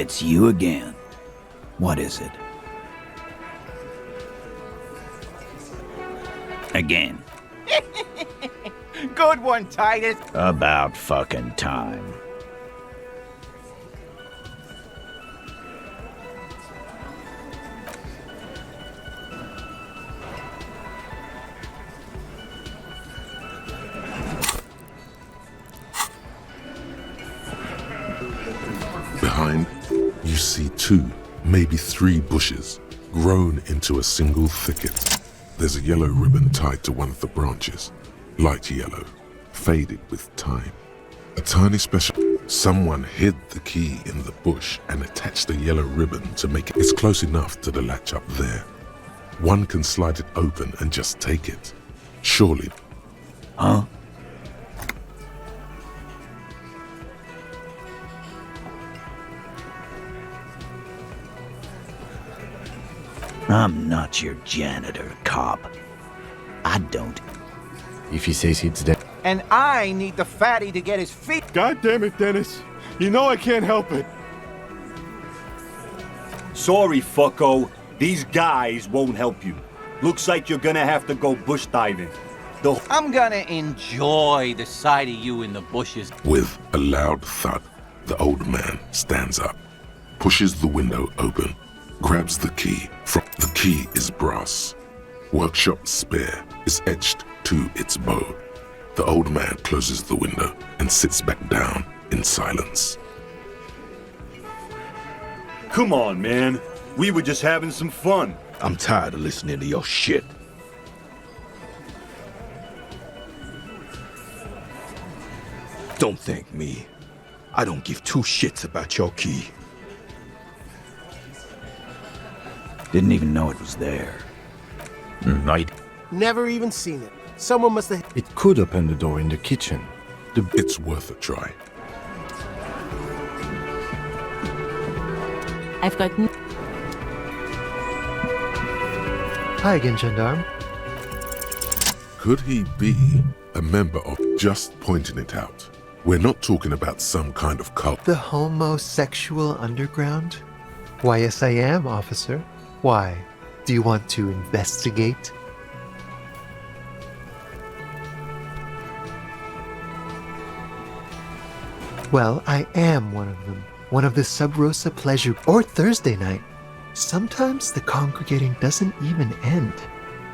It's you again. What is it? Again. Good one, Titus. About fucking time. Behind, you see 2, maybe 3 bushes, grown into a single thicket. There's a yellow ribbon tied to one of the branches, light yellow, faded with time. A tiny special... Someone hid the key in the bush and attached a yellow ribbon to make it... It's close enough to the latch up there. One can slide it open and just take it. Surely. Huh? I'm not your janitor, cop. I don't. If he says it's dead. And I need the fatty to get his feet. God damn it, Dennis. You know I can't help it. Sorry, fucko. These guys won't help you. Looks like you're gonna have to go bush diving. I'm gonna enjoy the sight of you in the bushes. With a loud thud, the old man stands up, pushes the window open, grabs the key. The key is brass. Workshop spare is etched to its bow. The old man closes the window and sits back down in silence. Come on, man. We were just having some fun. I'm tired of listening to your shit. Don't thank me. I don't give 2 shits about your key. Didn't even know it was there. Never even seen it. Someone must have... It could open the door in the kitchen. It's worth a try. I've got... Hi again, gendarme. Could he be a member of... Just pointing it out. We're not talking about some kind of cult. The homosexual underground? Why, yes, I am, officer. Why? Do you want to investigate? Well, I am one of them. One of the Sub Rosa Pleasure or Thursday night. Sometimes the congregating doesn't even end.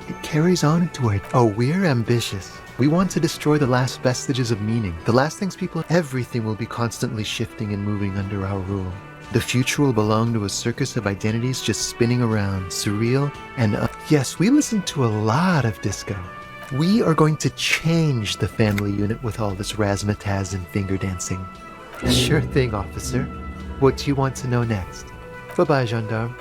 It carries on into our... Oh, we're ambitious. We want to destroy the last vestiges of meaning. The last things people... Everything will be constantly shifting and moving under our rule. The future will belong to a circus of identities just spinning around, surreal and... Yes, we listen to a lot of disco. We are going to change the family unit with all this razzmatazz and finger dancing. Sure thing, officer. What do you want to know next? Bye-bye, gendarme.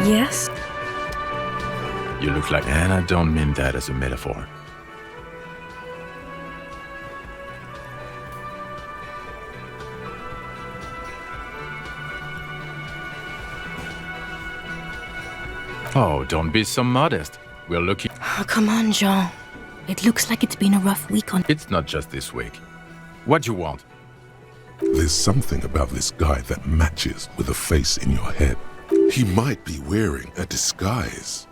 Yes? You look like... And I don't mean that as a metaphor. Oh, don't be so modest. We're looking... Oh, come on, Jean. It looks like it's been a rough week on... It's not just this week. What do you want? There's something about this guy that matches with a face in your head. He might be wearing a disguise.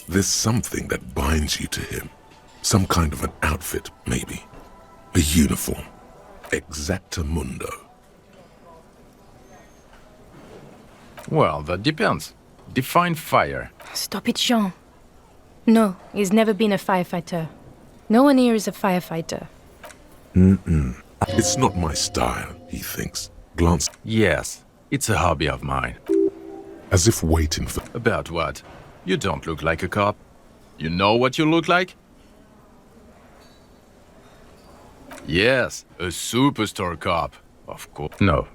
There's something that binds you to him. Some kind of an outfit, maybe. A uniform. Exactamundo. Well, that depends. Define fire. Stop it, Jean. No, he's never been a firefighter. No one here is a firefighter. It's not my style, he thinks. Glance. Yes, it's a hobby of mine. As if waiting for... About what? You don't look like a cop. You know what you look like? Yes, a superstar cop. Of course. No.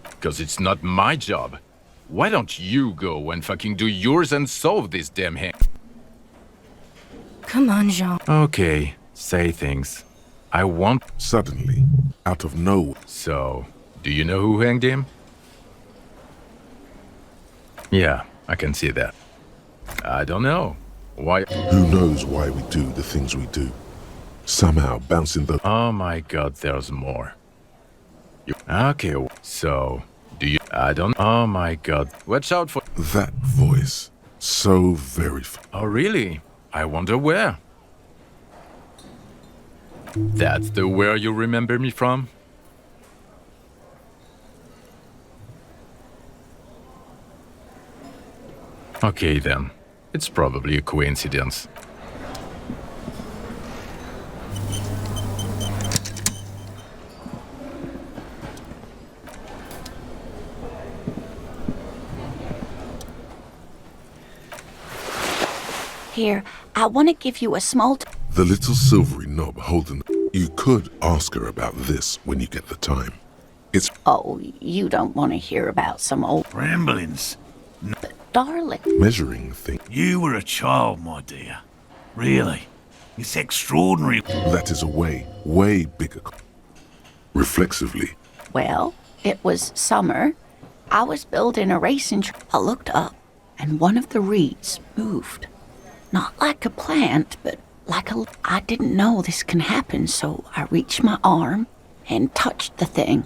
Because it's not my job. Why don't you go and fucking do yours and solve this damn thing? Come on, Jean. Okay, say things. I want... Suddenly, out of nowhere, So, do you know who hanged him? Yeah, I can see that. I don't know. Why? who knows why we do the things we do? Somehow bouncing the... Oh my god, there's more. Okay, so, do you... I don't... Oh my god. Watch out for... That voice. So very... Oh really? I wonder where. That's the where you remember me from? Okay then. It's probably a coincidence. Here, I want to give you a small... The little silvery knob holding... You could ask her about this when you get the time. It's... Oh, you don't want to hear about some old... Ramblings. Darling. measuring thing. You were a child, my dear. Really. It's extraordinary. That is a way bigger... Reflexively, Well, it was summer. I was building a racing I looked up, and one of the reeds moved. Not like a plant, but like a... I didn't know this can happen, so I reached my arm and touched the thing.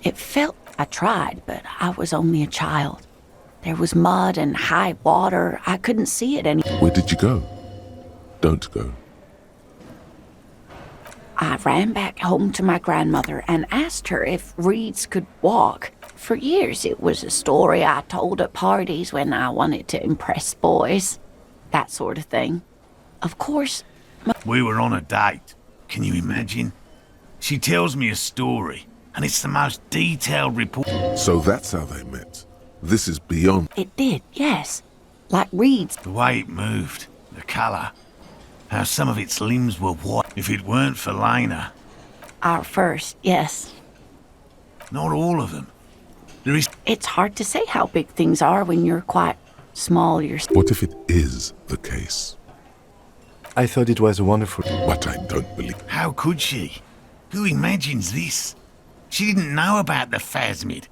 It felt... I tried, but I was only a child. There was mud and high water. I couldn't see it any... where did you go? Don't go. I ran back home to my grandmother and asked her if reeds could walk. For years, it was a story I told at parties when I wanted to impress boys. That sort of thing. Of course... We were on a date. Can you imagine? She tells me a story, and it's the most detailed report. So that's how they met. This is beyond... It did, yes. Like reeds. The way it moved, the colour, how some of its limbs were white. If it weren't for Lena, Our first, yes. not all of them. There is... It's hard to say how big things are when you're quite small yourself. What if it is the case? I thought it was wonderful. But I don't believe... How could she? Who imagines this? She didn't know about the phasmid.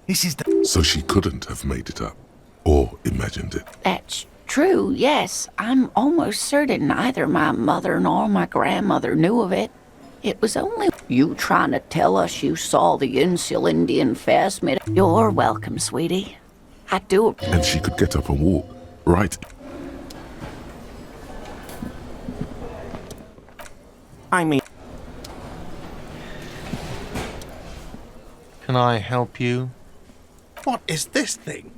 This is the... So she couldn't have made it up. Or imagined it. That's true, yes. I'm almost certain neither my mother nor my grandmother knew of it. It was only you trying to tell us you saw the Insulindian phasmid. You're welcome, sweetie. I do. And she could get up and walk. Right. I mean... Can I help you? What is this thing?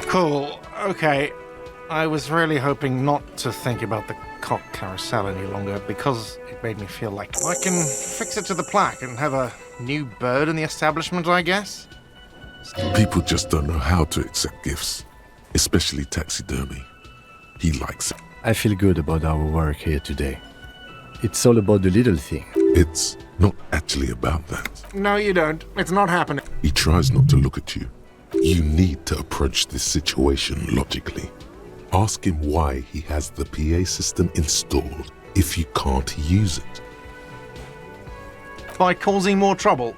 Cool. Okay. I was really hoping not to think about the cock carousel any longer because it made me feel like I can fix it to the plaque and have a new bird in the establishment, I guess. People just don't know how to accept gifts. Especially taxidermy. He likes it. I feel good about our work here today. It's all about the little thing. It's not actually about that. No, you don't. It's not happening. He tries not to look at you. You need to approach this situation logically. Ask him why he has the PA system installed if you can't use it. By causing more trouble,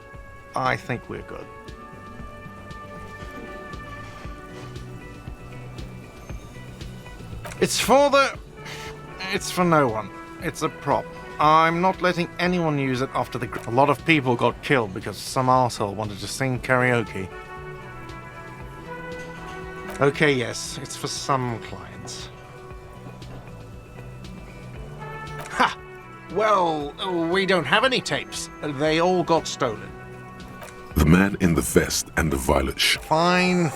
I think we're good. It's for no one. It's a prop. I'm not letting anyone use it after a lot of people got killed because some arsehole wanted to sing karaoke. Okay, yes, it's for some clients. Ha! Well, we don't have any tapes. They all got stolen. The man in the vest and the violet shirt. Fine.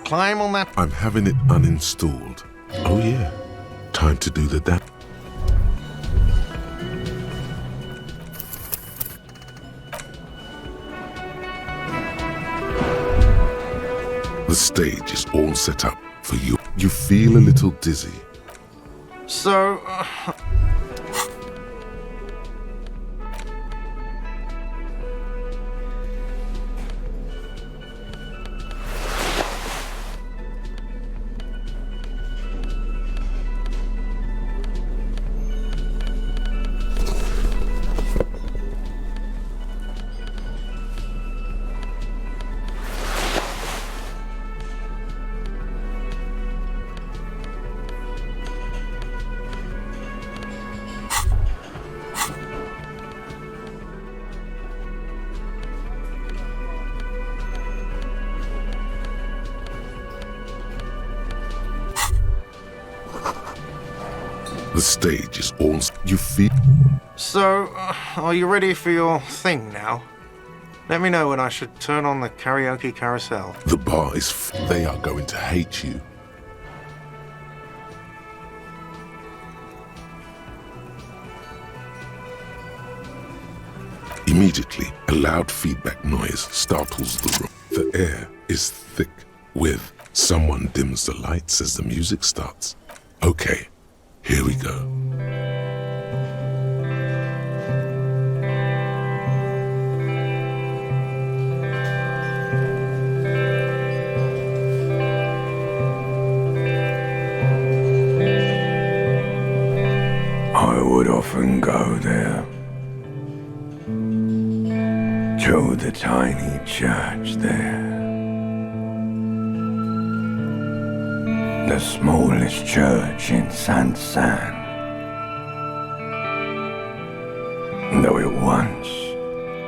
Climb on that. I'm having it uninstalled. Oh yeah. Time to do the damn. The stage is all set up for you. You feel a little dizzy. So, The stage is all you feel. So, are you ready for your thing now? Let me know when I should turn on the karaoke carousel. The bar is they are going to hate you. Immediately, a loud feedback noise startles the room. The air is thick with someone dims the lights as the music starts. Okay, here we go. I would often go there, to the tiny church there, the smallest church in Saint-Saëns, though it once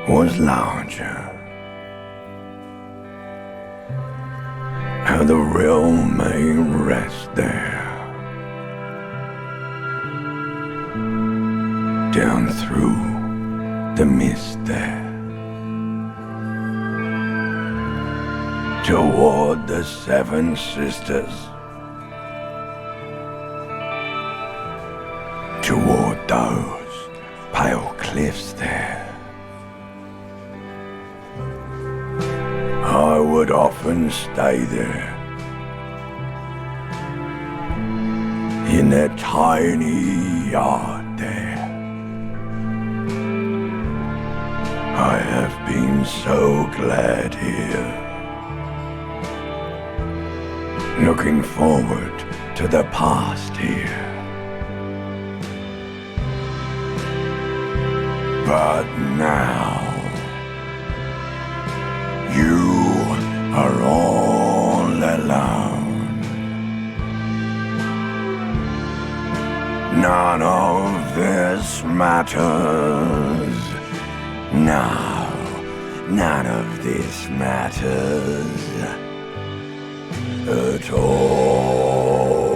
was larger. How the realm may rest there, down through the mist there, toward the Seven Sisters, toward those pale cliffs there. I would often stay there, in that tiny yard there. I have been so glad here, looking forward to the past here. But now, you are all alone. None of this matters. No, none of this matters at all.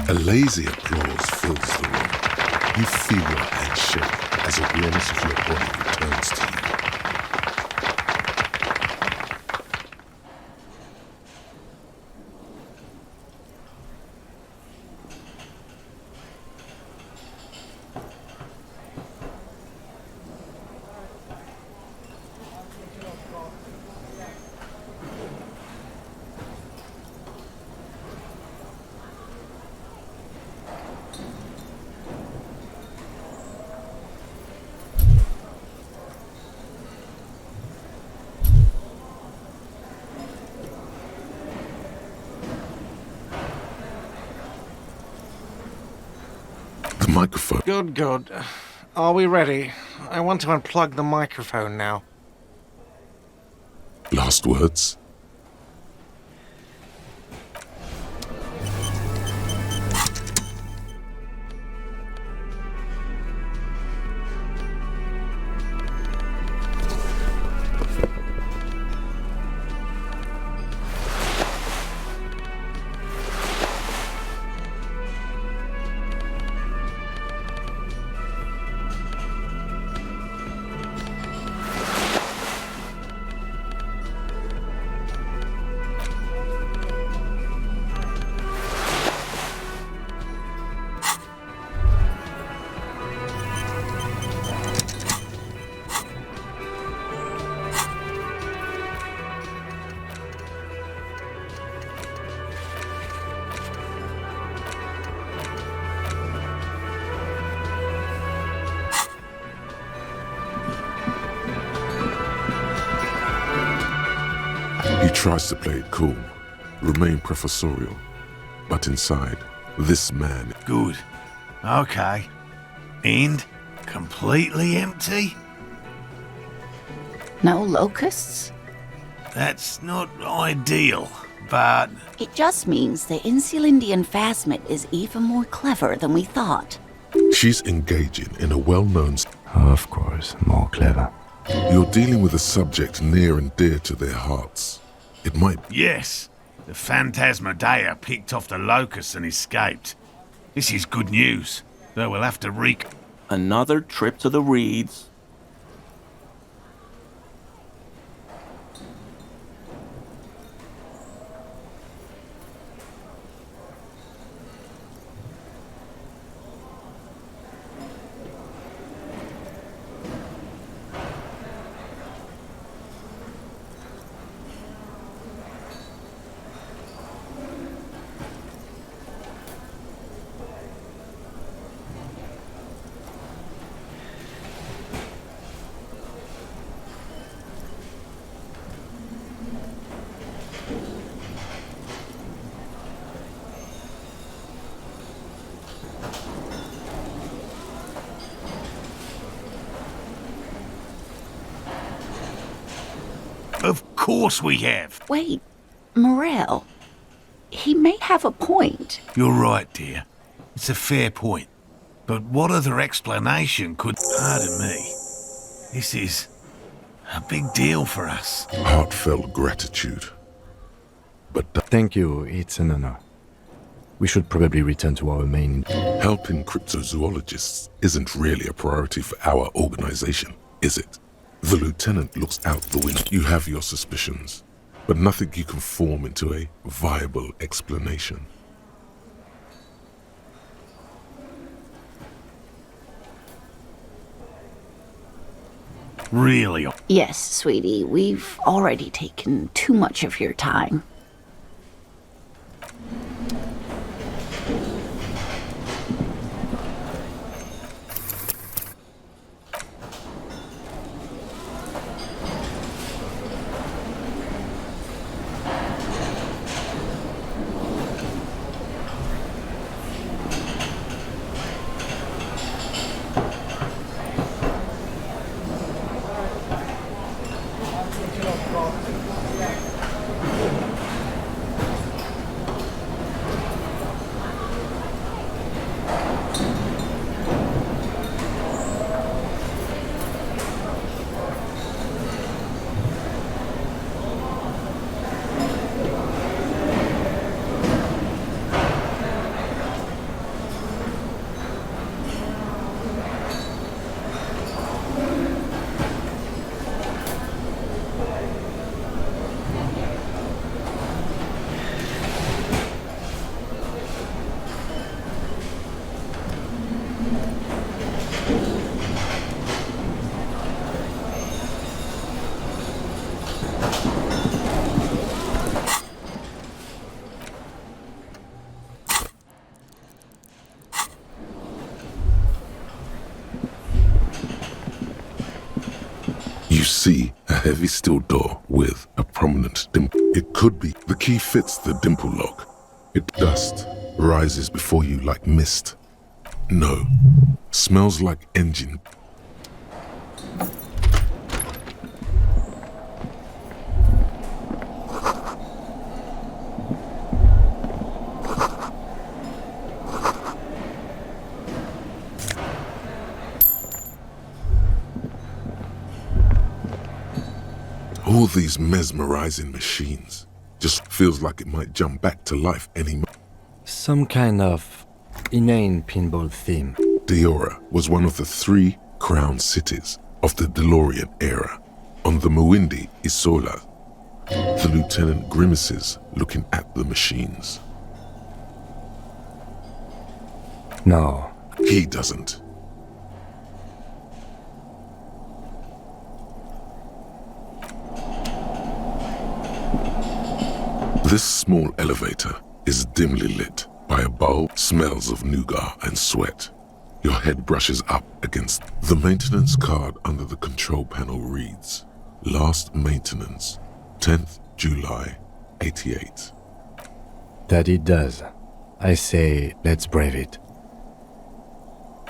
A lazy applause fills the room. You feel your hands shake as awareness of your body returns to you. Microphone. Good, good. Are we ready? I want to unplug the microphone now. Last words? He tries to play it cool, remain professorial, but inside, this man... Good. Okay. And completely empty? No locusts? That's not ideal, but... It just means the Insulindian phasmid is even more clever than we thought. She's engaging in a well-known... Of course, more clever. You're dealing with a subject near and dear to their hearts. It might... Yes. The Phantasmadeia picked off the locusts and escaped. This is good news, though we'll have to Another trip to the reeds. Of course we have. Wait, Morel. He may have a point. You're right, dear. It's a fair point. But what other explanation could... Pardon me. This is a big deal for us. Heartfelt gratitude. But... Thank you, it's an honor. We should probably return to our main... Helping cryptozoologists isn't really a priority for our organization, is it? The lieutenant looks out the window. You have your suspicions, but nothing you can form into a viable explanation. Really? Yes, sweetie, we've already taken too much of your time. You see a heavy steel door with a prominent dimple. It could be. The key fits the dimple lock. Dust rises before you like mist. No. Smells like engine. All these mesmerizing machines just feels like it might jump back to life any moment. Some kind of inane pinball theme. Diora was one of the 3 crown cities of the DeLorean era. On the Muindi Isola, the lieutenant grimaces looking at the machines. No. He doesn't. This small elevator is dimly lit by a bulb, smells of nougat and sweat. Your head brushes up against the maintenance card under the control panel reads, Last maintenance, 10th July 88. That it does. I say, let's brave it.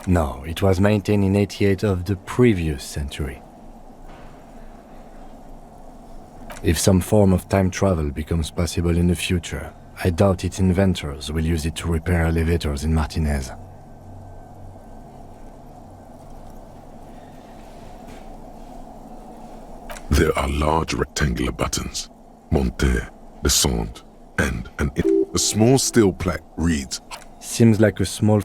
No, it was maintained in 88 of the previous century. If some form of time travel becomes possible in the future, I doubt its inventors will use it to repair elevators in Martinez. There are large rectangular buttons, monter, descendre, and a small steel plaque reads, Seems like a small...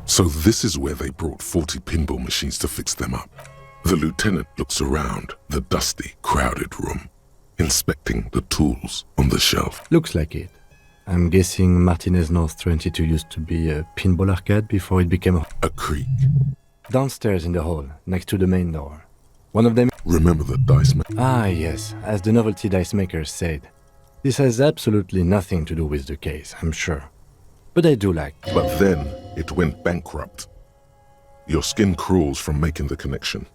So this is where they brought 40 pinball machines to fix them up. The lieutenant looks around the dusty, crowded room, inspecting the tools on the shelf. Looks like it. I'm guessing Martinez North 22 used to be a pinball arcade before it became a creek. Downstairs in the hall, next to the main door. One of them... Remember the dice maker? Ah, yes, as the novelty dice makers said. This has absolutely nothing to do with the case, I'm sure. But I do like... But then it went bankrupt. Your skin crawls from making the connection.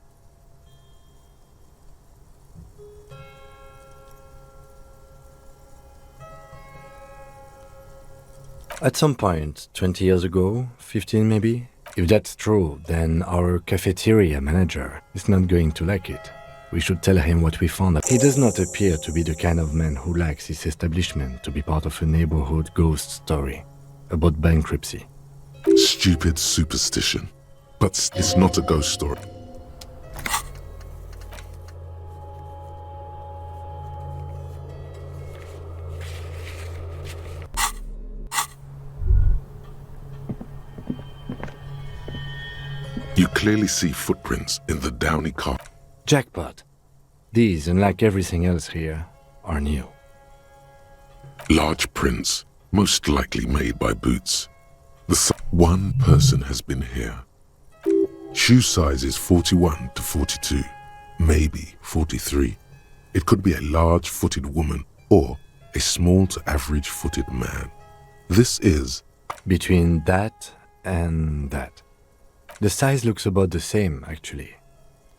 At some point, 20 years ago, 15 maybe? If that's true, then our cafeteria manager is not going to like it. We should tell him what we found. He does not appear to be the kind of man who likes his establishment to be part of a neighborhood ghost story about bankruptcy. Stupid superstition. But it's not a ghost story. You clearly see footprints in the downy carpet. Jackpot. These, unlike everything else here, are new. Large prints, most likely made by boots. One person has been here. Shoe size is 41 to 42, maybe 43. It could be a large-footed woman or a small to average-footed man. This is... Between that and that. The size looks about the same, actually.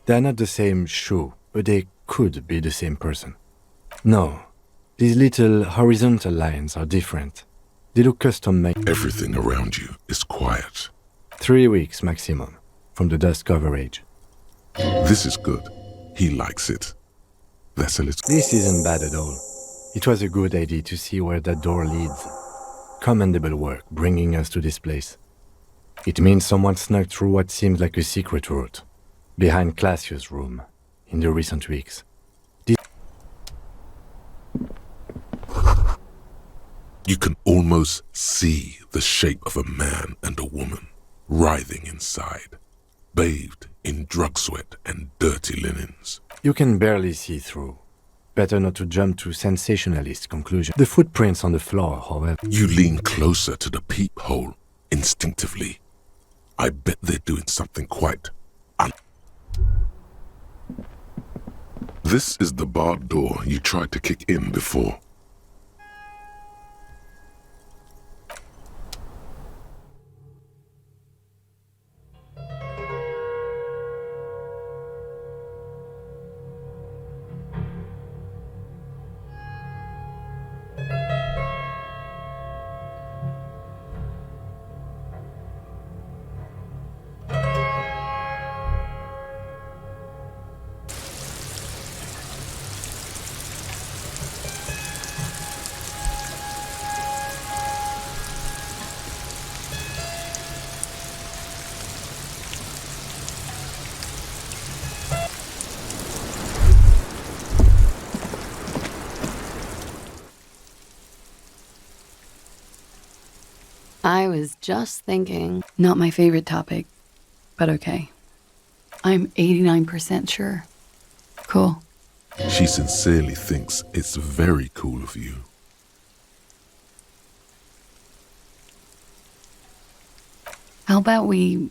They're not the same shoe, but they could be the same person. No, these little horizontal lines are different. They look custom-made. Everything around you is quiet. 3 weeks maximum, from the dust coverage. This is good. He likes it. That's a little... This isn't bad at all. It was a good idea to see where that door leads. Commendable work bringing us to this place. It means someone snuck through what seems like a secret route, behind Classius' room, in the recent weeks. You can almost see the shape of a man and a woman writhing inside, bathed in drug sweat and dirty linens. You can barely see through. Better not to jump to sensationalist conclusions. The footprints on the floor, however... You lean closer to the peephole, instinctively. I bet they're doing something quite This is the barred door you tried to kick in before. I was just thinking, not my favorite topic, but okay. I'm 89% sure. Cool. She sincerely thinks it's very cool of you. How about we,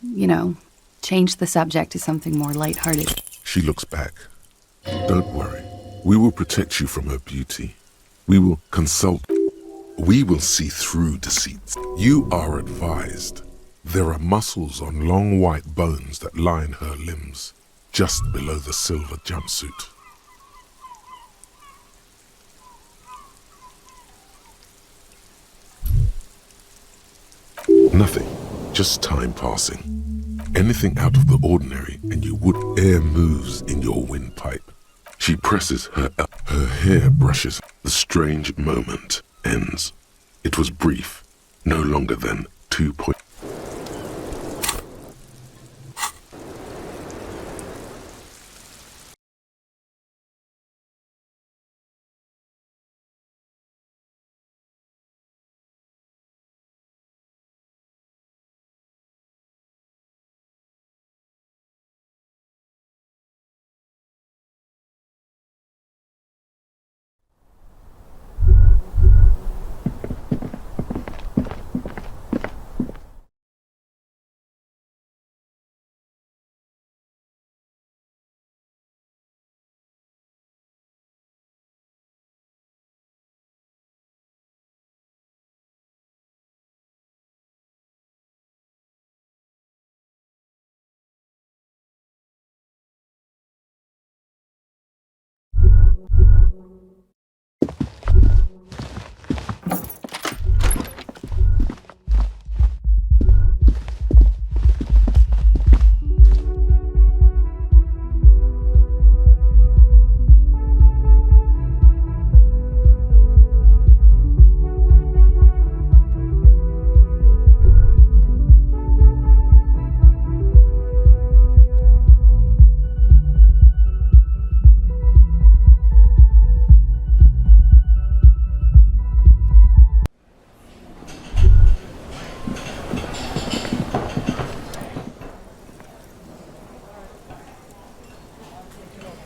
change the subject to something more lighthearted? She looks back. Don't worry. We will protect you from her beauty. We will consult. We will see through deceit. You are advised. There are muscles on long white bones that line her limbs, just below the silver jumpsuit. Nothing, just time passing. Anything out of the ordinary and you would air moves in your windpipe. She presses her hair brushes. The strange moment ends. It was brief, no longer than 2 points.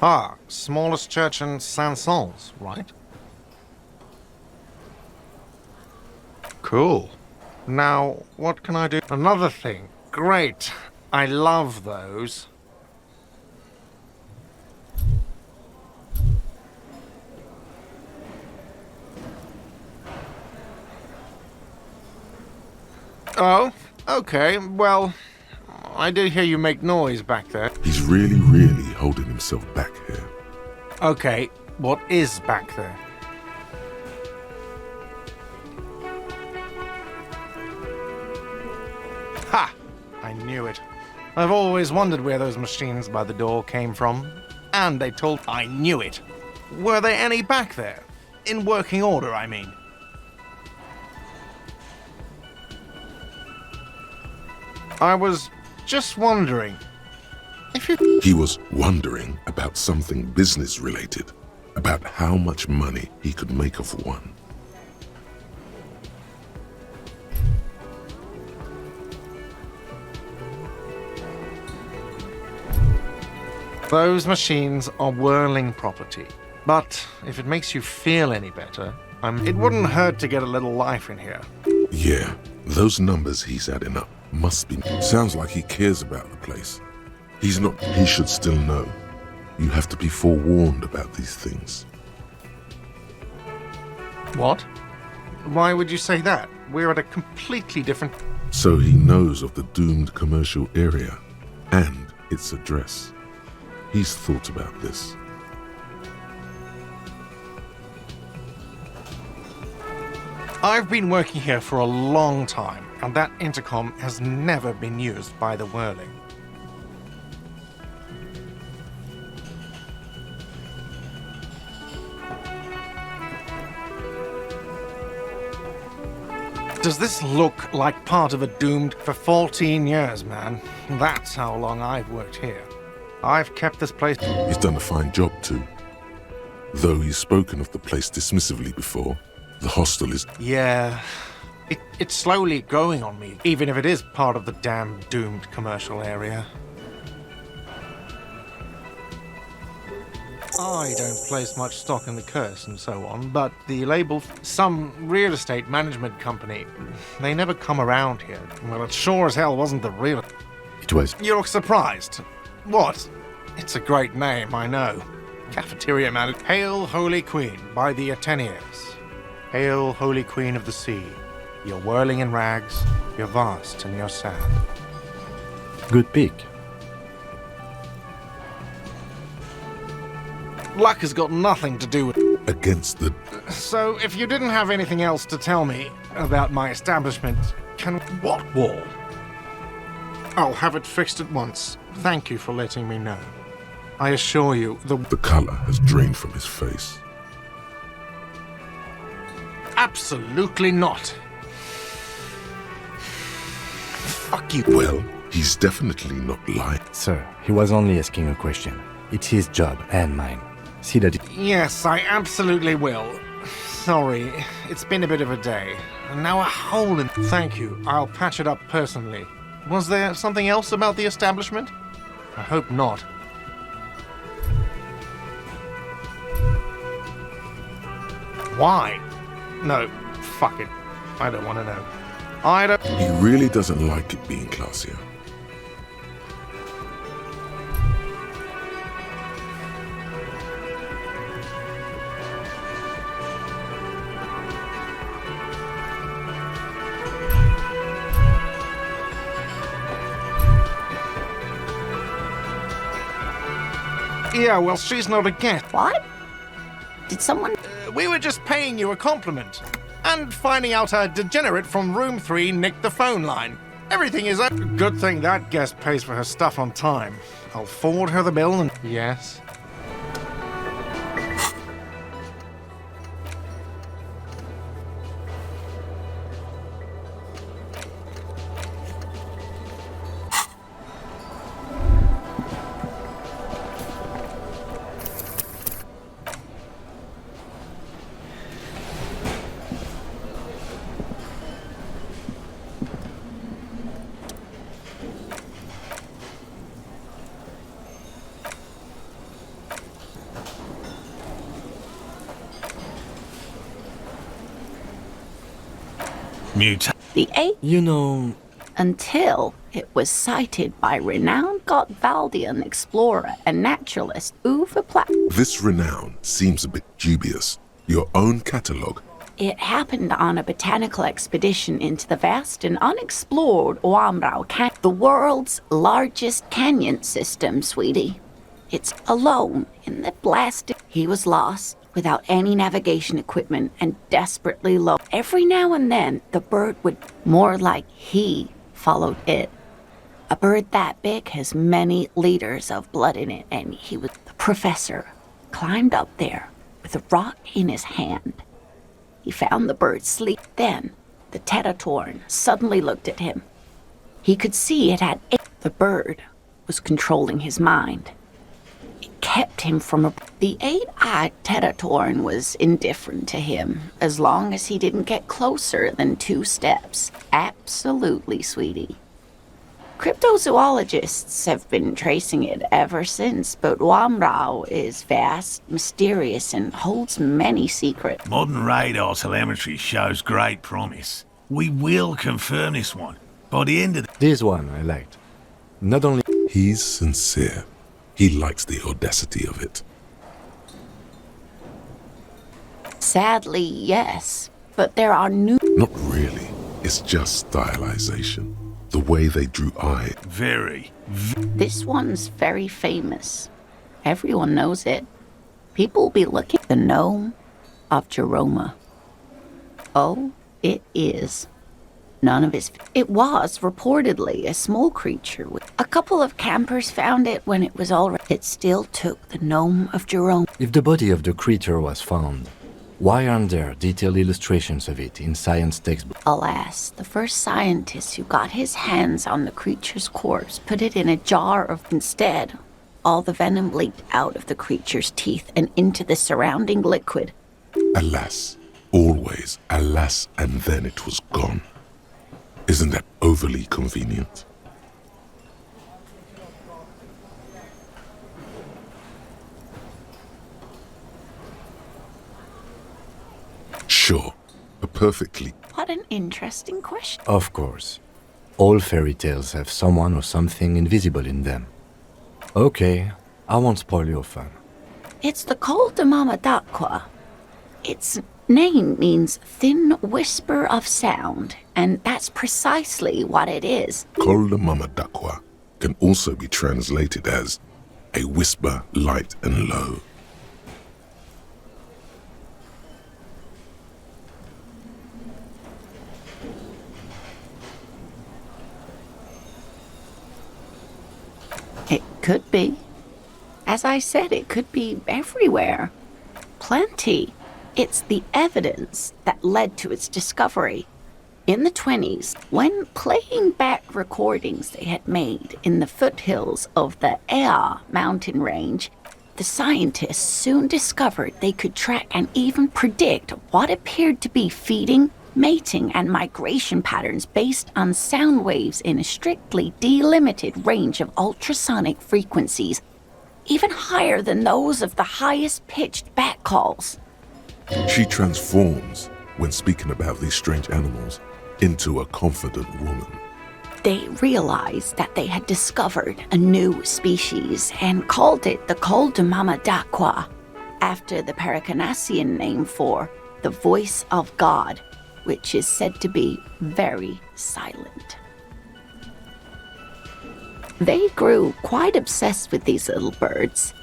Ah, smallest church in Saint-Saëns, right? Cool. Now, what can I do? Another thing. Great. I love those. Oh, okay. Well, I did hear you make noise back there. He's really holding himself back here. Okay, what is back there? Ha! I knew it. I've always wondered where those machines by the door came from. And they told... I knew it. Were there any back there? In working order, I mean. I was just wondering if you... He was wondering about something business-related, about how much money he could make of one. Those machines are whirling property. But if it makes you feel any better, it wouldn't hurt to get a little life in here. Yeah, those numbers he's adding up must be... Sounds like he cares about the place. He's not... He should still know. You have to be forewarned about these things. What? Why would you say that? We're at a completely different... So he knows of the doomed commercial area and its address. He's thought about this. I've been working here for a long time, and that intercom has never been used by the Whirling. Does this look like part of a doomed for 14 years, man? That's how long I've worked here. I've kept this place... He's done a fine job too. Though he's spoken of the place dismissively before, the hostel is... Yeah, It's slowly growing on me, even if it is part of the damn doomed commercial area. I don't place much stock in the curse and so on, but the label, some real estate management company, they never come around here. Well, it sure as hell wasn't the real... It was. You look surprised. What? It's a great name, I know. Cafeteria manager. Hail, Holy Queen, by the Ateneers. Hail, Holy Queen of the Sea. You're whirling in rags, you're vast and you're sad. Good pick. Luck has got nothing to do with... Against the... So, if you didn't have anything else to tell me about my establishment, can... What wall? I'll have it fixed at once. Thank you for letting me know. I assure you, The color has drained from his face. Absolutely not. Fuck you. Well, he's definitely not lying. Sir, he was only asking a question. It's his job and mine. See that it... Yes, I absolutely will. Sorry, it's been a bit of a day. And now a hole in... Thank you. I'll patch it up personally. Was there something else about the establishment? I hope not. Why? No, fuck it. I don't want to know. I don't... He really doesn't like it being classier. Yeah, well, she's not a guest. What? Did someone... We were just paying you a compliment. And finding out a degenerate from room 3 nicked the phone line. Everything is a good thing that guest pays for her stuff on time. I'll forward her the bill and... Yes? The 8th? You know... Until it was cited by renowned Gotvaldian explorer and naturalist Uwe Platt. This renown seems a bit dubious. Your own catalogue. It happened on a botanical expedition into the vast and unexplored Oamrau Canyon, the world's largest canyon system, sweetie. It's alone in the blasted... He was lost, without any navigation equipment, and desperately low. Every now and then, the bird would... More like he followed it. A bird that big has many liters of blood in it, and he was... The professor climbed up there with a rock in his hand. He found the bird asleep. Then, the Tetatorn suddenly looked at him. He could see it had... The bird was controlling his mind. It kept him from a... The 8-eyed Tetatorn was indifferent to him, as long as he didn't get closer than 2 steps. Absolutely, sweetie. Cryptozoologists have been tracing it ever since, but Wamrau is vast, mysterious, and holds many secrets. Modern radar telemetry shows great promise. We will confirm this one. By the end of the... This one I liked. Not only... He's sincere. He likes the audacity of it. Sadly, yes. But there are new... Not really. It's just stylization. The way they drew eye. Very. This one's very famous. Everyone knows it. People be looking at the gnome of Jeroma. Oh, it is. None of his... It was, reportedly, a small creature. A couple of campers found it when it was already... It still took the gnome of Jerome. If the body of the creature was found, why aren't there detailed illustrations of it in science textbooks? Alas, the first scientist who got his hands on the creature's corpse put it in a jar of... Instead, all the venom leaked out of the creature's teeth and into the surrounding liquid. Alas, Always, alas, and then it was gone. Isn't that overly convenient? Sure, a perfectly... What an interesting question. Of course. All fairy tales have someone or something invisible in them. Okay, I won't spoil your fun. It's the Col de Mama d'Aqua. Its name means thin whisper of sound, and that's precisely what it is. Col de Mama d'Aqua can also be translated as a whisper light and low. It could be. As I said, it could be everywhere. Plenty. It's the evidence that led to its discovery. In the 20s, when playing back recordings they had made in the foothills of the Ea mountain range, the scientists soon discovered they could track and even predict what appeared to be feeding, mating, and migration patterns based on sound waves in a strictly delimited range of ultrasonic frequencies, even higher than those of the highest-pitched bat calls. She transforms, when speaking about these strange animals, into a confident woman. They realized that they had discovered a new species and called it the Col de Mama d'Aqua, after the Paracanassian name for the voice of God, which is said to be very silent. They grew quite obsessed with these little birds.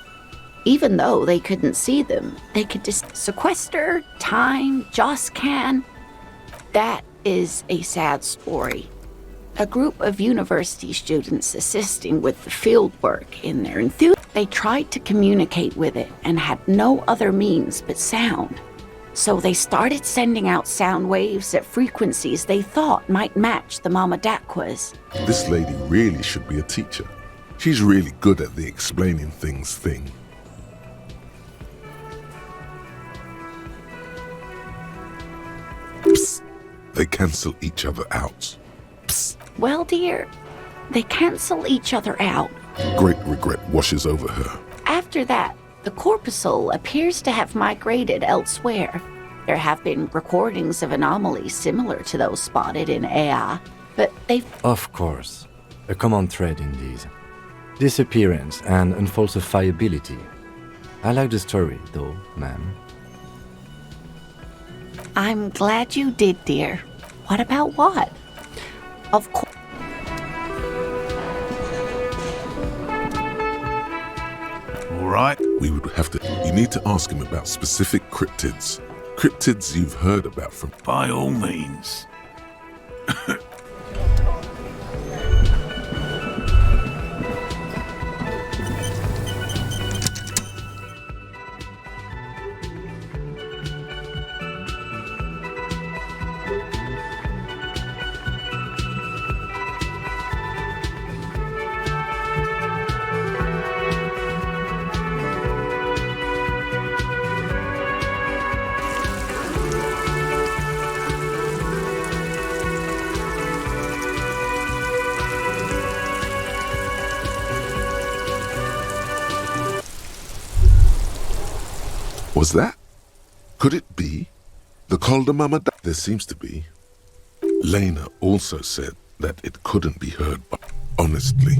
Even though they couldn't see them, they could just sequester, time, just can. That is a sad story. A group of university students assisting with the field work in their enthusiasm, they tried to communicate with it and had no other means but sound. So they started sending out sound waves at frequencies they thought might match the Mama d'Aqua's. This lady really should be a teacher. She's really good at the explaining things thing. Psst. They cancel each other out. Psst. Well, dear, they cancel each other out. Great regret washes over her. After that, the corpuscle appears to have migrated elsewhere. There have been recordings of anomalies similar to those spotted in Ea, but they've... Of course. A common thread in these. Disappearance and unfalsifiability. I like the story, though, ma'am. I'm glad you did, dear. What about what? Of course. All right. We would have to... You need to ask him about specific cryptids. Cryptids you've heard about from... By all means. Was that? Could it be? The Col de Mama? There seems to be. Lena also said that it couldn't be heard, but honestly,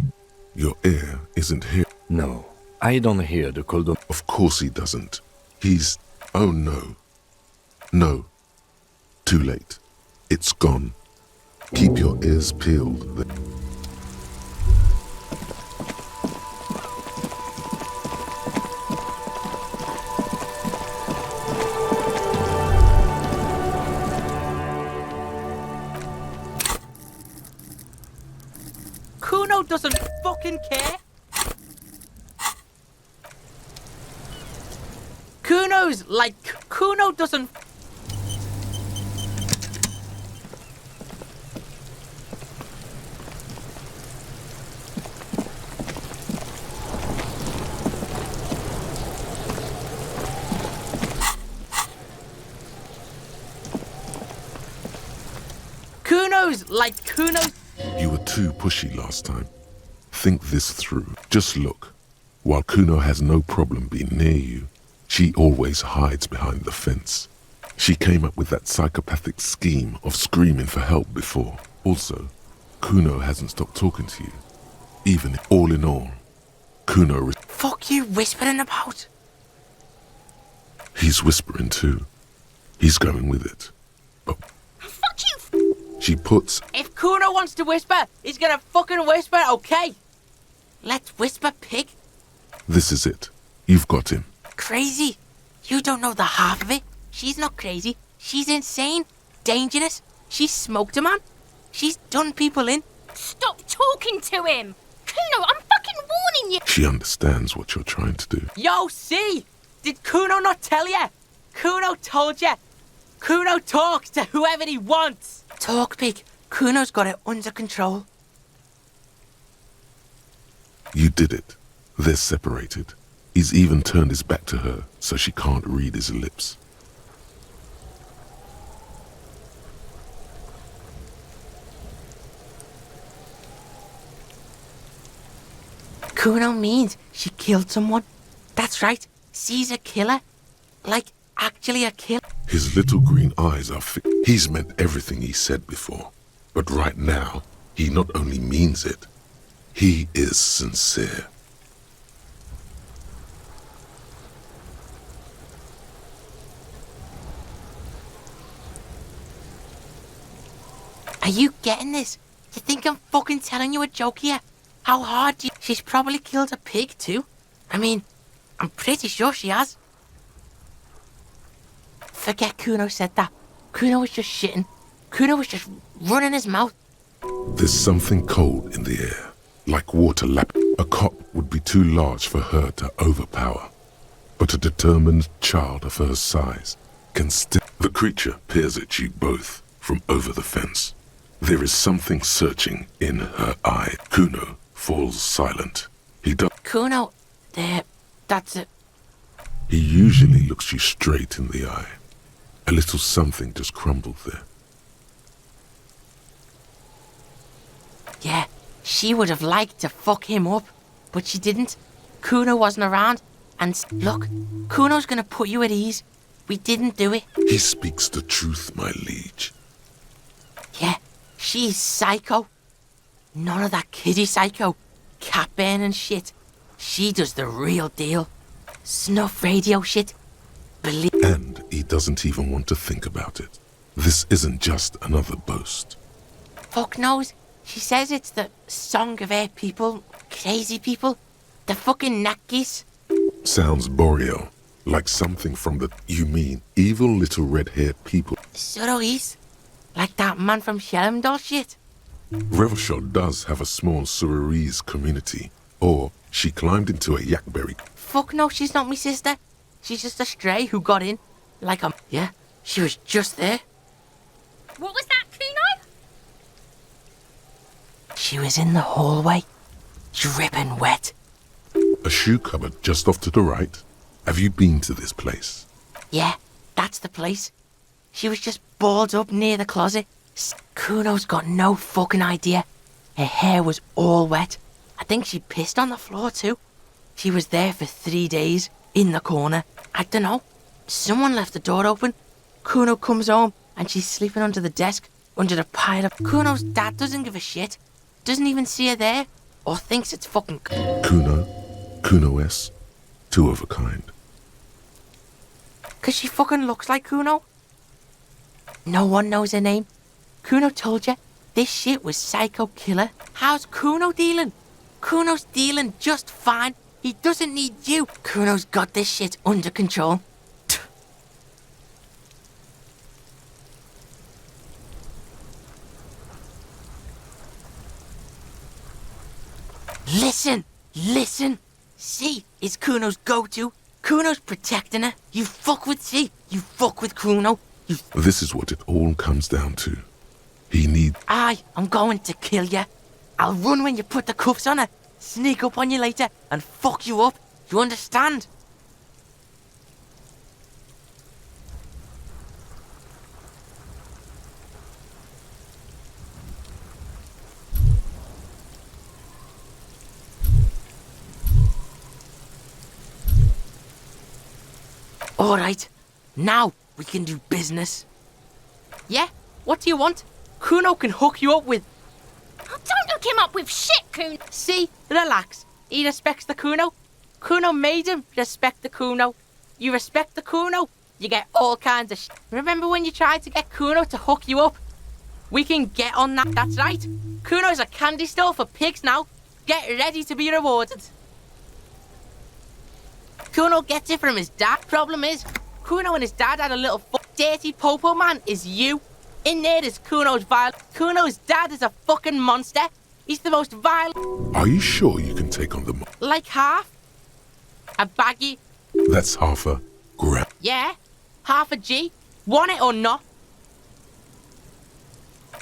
your ear isn't here. No, I don't hear the Col de... Of course he doesn't. He's... Oh no. No. Too late. It's gone. Keep your ears peeled. Kuno doesn't fucking care. Kuno doesn't. Kuno's like Kuno's. You were too pushy last time. Think this through. Just look. While Kuno has no problem being near you, she always hides behind the fence. She came up with that psychopathic scheme of screaming for help before. Also, Kuno hasn't stopped talking to you. Even all in all, Kuno... Fuck you whispering about? He's whispering too. He's going with it. But... Fuck you! She puts... If Kuno wants to whisper, he's gonna fucking whisper, okay? Let's whisper, pig. This is it. You've got him. Crazy? You don't know the half of it. She's not crazy. She's insane. Dangerous. She's smoked a man. She's done people in. Stop talking to him! Kuno, I'm fucking warning you! She understands what you're trying to do. Yo, see? Did Kuno not tell you? Kuno told you. Kuno talks to whoever he wants. Talk, pig. Kuno's got it under control. You did it. They're separated. He's even turned his back to her, so she can't read his lips. Kuno means she killed someone. That's right. She's a killer. Like, actually a killer. His little green eyes are He's meant everything he said before. But right now, he not only means it, he is sincere. Are you getting this? You think I'm fucking telling you a joke here? How hard do you... She's probably killed a pig too. I mean, I'm pretty sure she has. Forget Kuno said that. Kuno was just shitting. Kuno was just running his mouth. There's something cold in the air, like water lapping. A cop would be too large for her to overpower, but a determined child of her size can still... The creature peers at you both from over the fence. There is something searching in her eye. Kuno falls silent. He does... Kuno, there, that's it. He usually looks you straight in the eye. A little something just crumbled there. Yeah, she would have liked to fuck him up, but she didn't. Kuno wasn't around, and look, Kuno's gonna put you at ease. We didn't do it. He speaks the truth, my liege. Yeah, she's psycho. None of that kiddie psycho, cat burning shit. She does the real deal. Snuff radio shit. Believe. And he doesn't even want to think about it. This isn't just another boast. Fuck knows. She says it's the song of her people, crazy people, the fucking Nakis. Sounds boreal, like something from the... You mean evil little red-haired people? So is. Like that man from Shelmdall shit. Revelshot does have a small Suarese community, or she climbed into a yakberry. Fuck no, she's not me sister. She's just a stray who got in. Like yeah, she was just there. What was that, Kuno? She was in the hallway, dripping wet. A shoe cupboard just off to the right. Have you been to this place? Yeah, that's the place. She was just balled up near the closet. Kuno's got no fucking idea. Her hair was all wet. I think she pissed on the floor too. She was there for 3 days, in the corner. I don't know. Someone left the door open. Kuno comes home and she's sleeping under the desk, under the pile of... Kuno's dad doesn't give a shit. Doesn't even see her there, or thinks it's fucking... Kuno S. Two of a kind. 'Cause she fucking looks like Kuno. No one knows her name. Kuno told you, this shit was Psycho Killer. How's Kuno dealing? Kuno's dealing just fine. He doesn't need you. Kuno's got this shit under control. Listen, listen. C is Kuno's go-to. Kuno's protecting her. You fuck with C, you fuck with Kuno. This is what it all comes down to. He needs... I'm going to kill you. I'll run when you put the cuffs on her, sneak up on you later, and fuck you up. You understand? Alright, now we can do business. Yeah? What do you want? Kuno can hook you up with... Oh, don't hook him up with shit, Kuno. See? Relax. He respects the Kuno. Kuno made him respect the Kuno. You respect the Kuno, you get all kinds of Remember when you tried to get Kuno to hook you up? We can get on that, that's right. Kuno's a candy store for pigs now. Get ready to be rewarded. Kuno gets it from his dad. Problem is, Kuno and his dad had a little dirty popo man is you. In there is Kuno's vile. Kuno's dad is a fucking monster. He's the most vile. Are you sure you can take on the Like half? A baggy. That's half a gram. Yeah, half a G. Want it or not?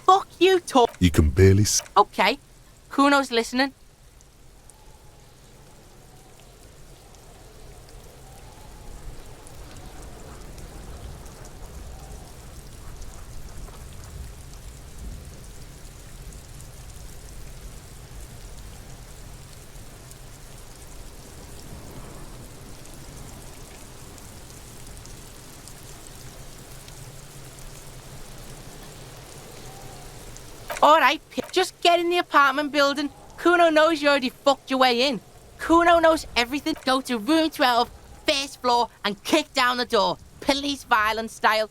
Fuck you, talk. You can barely Okay, Kuno's listening. Alright, just get in the apartment building. Kuno knows you already fucked your way in. Kuno knows everything. Go to room 12, first floor, and kick down the door. Police violence style.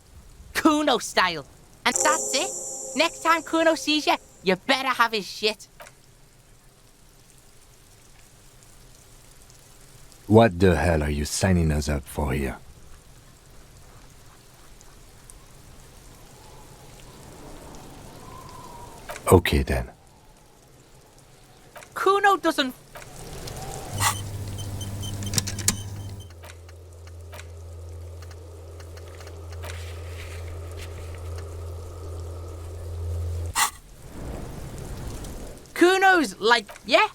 Kuno style. And that's it. Next time Kuno sees you, you better have his shit. What the hell are you signing us up for here? Okay then. Kuno doesn't... Kuno's like, yeah?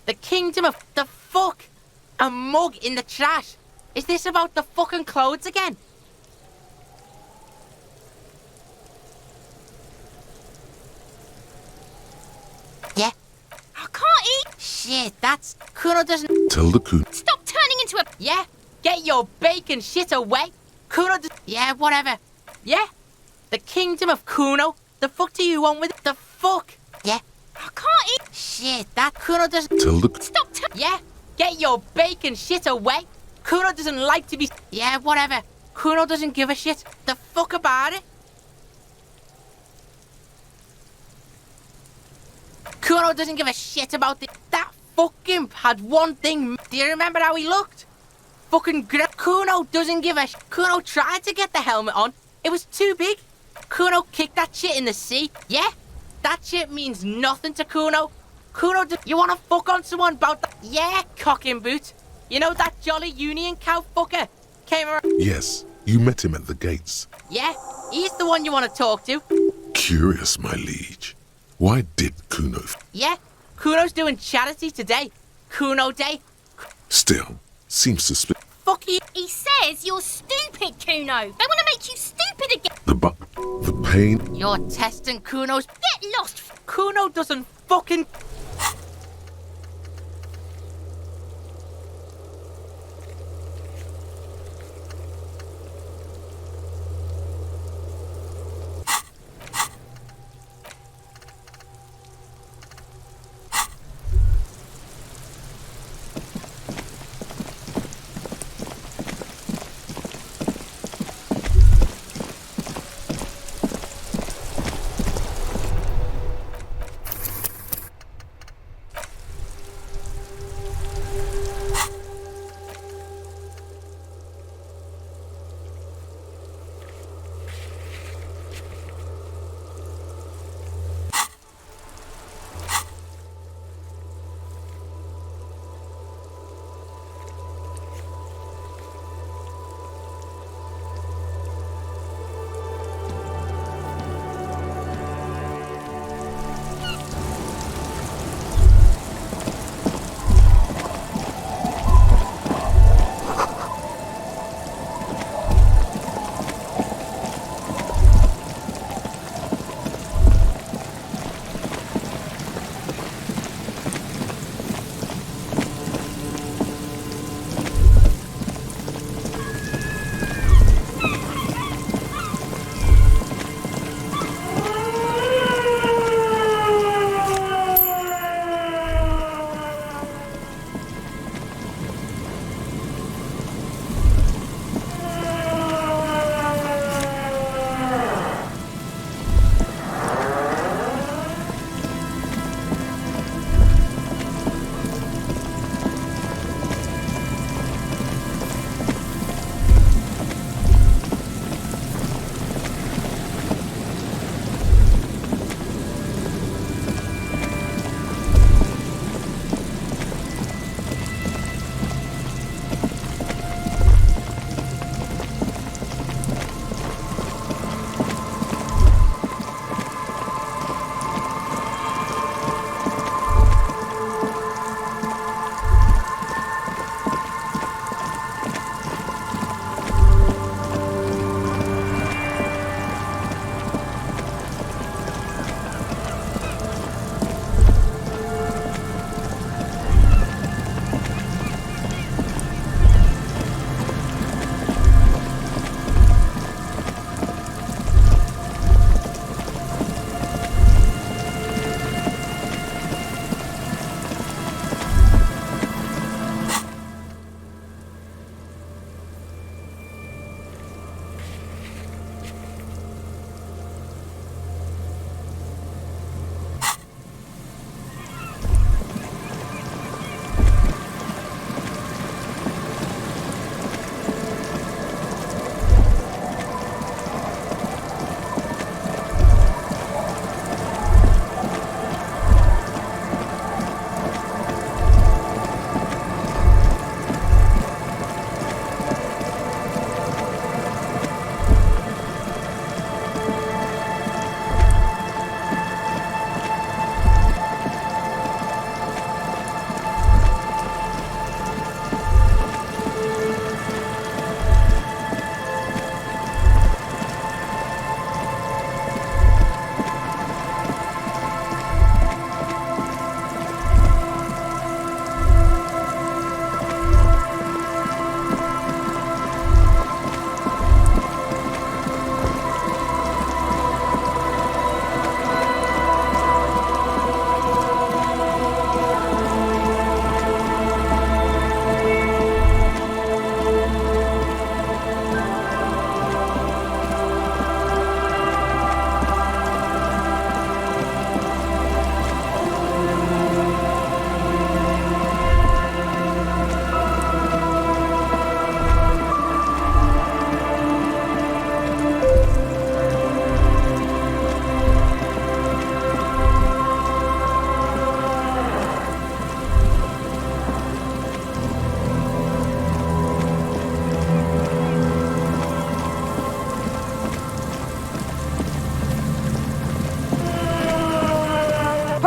The kingdom of the fuck? A mug in the trash? Is this about the fucking clothes again? Yeah? I can't eat. Shit, that's... Kuno doesn't... Tell the Kuno. Stop turning into a... Yeah? Get your bacon shit away. Kuno does... Yeah, whatever. Yeah? The kingdom of Kuno? The fuck do you want with it? The fuck? Yeah? I can't eat. Shit, that Kuno doesn't... Tell the... Stop Yeah? Get your bacon shit away. Kuno doesn't like to be... Yeah, whatever. Kuno doesn't give a shit. The fuck about it? Kuno doesn't give a shit about it. That fucking had one thing. Do you remember how he looked? Fucking Kuno doesn't give a Kuno tried to get the helmet on. It was too big. Kuno kicked that shit in the sea. Yeah? That shit means nothing to Kuno. Kuno, you wanna fuck on someone about that? Yeah, cocking boot. You know that jolly Union cow fucker came around? Yes, you met him at the gates. Yeah, he's the one you want to talk to. Curious, my liege. Why did Kuno... Yeah, Kuno's doing charity today. Kuno Day. Still, seems suspicious. Fuck you. He says you're stupid, Kuno. They want to make you stupid again. The pain... You're testing Kuno's... Get lost. Kuno doesn't fucking...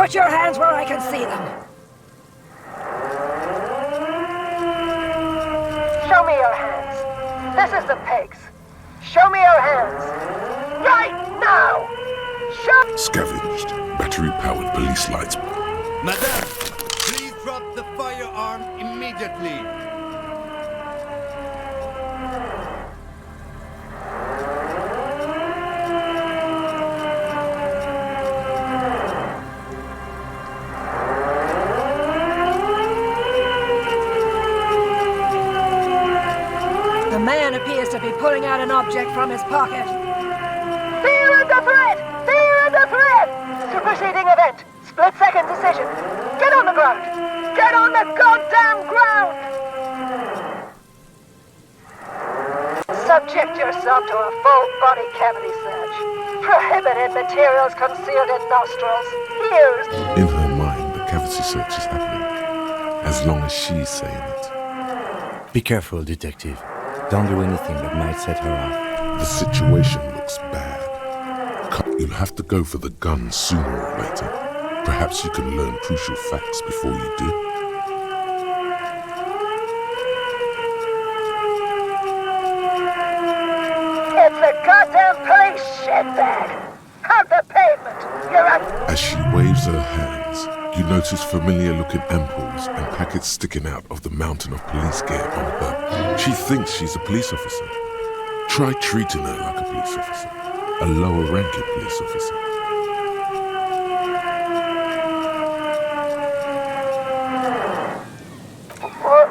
Put your hands where I can see them. Show me your hands. This is the pigs. Show me your hands. Right now! Scavenged, battery-powered police lights. Madame, please drop the firearm immediately. The man appears to be pulling out an object from his pocket. Fear and the threat! Fear and the threat! Superseding event. Split-second decision. Get on the ground! Get on the goddamn ground! Subject yourself to a full body cavity search. Prohibited materials concealed in nostrils, ears. In her mind, the cavity search is happening. As long as she's saying it. Be careful, detective. Don't do anything that might set her off. The situation looks bad. You'll have to go for the gun sooner or later. Perhaps you can learn crucial facts before you do. It's the goddamn police shitbag! Have the pavement! You're a... As she waves her hands, you notice familiar-looking ampoules and packets sticking out of the mountain of police gear on her. She thinks she's a police officer. Try treating her like a police officer. A lower-ranking police officer. What?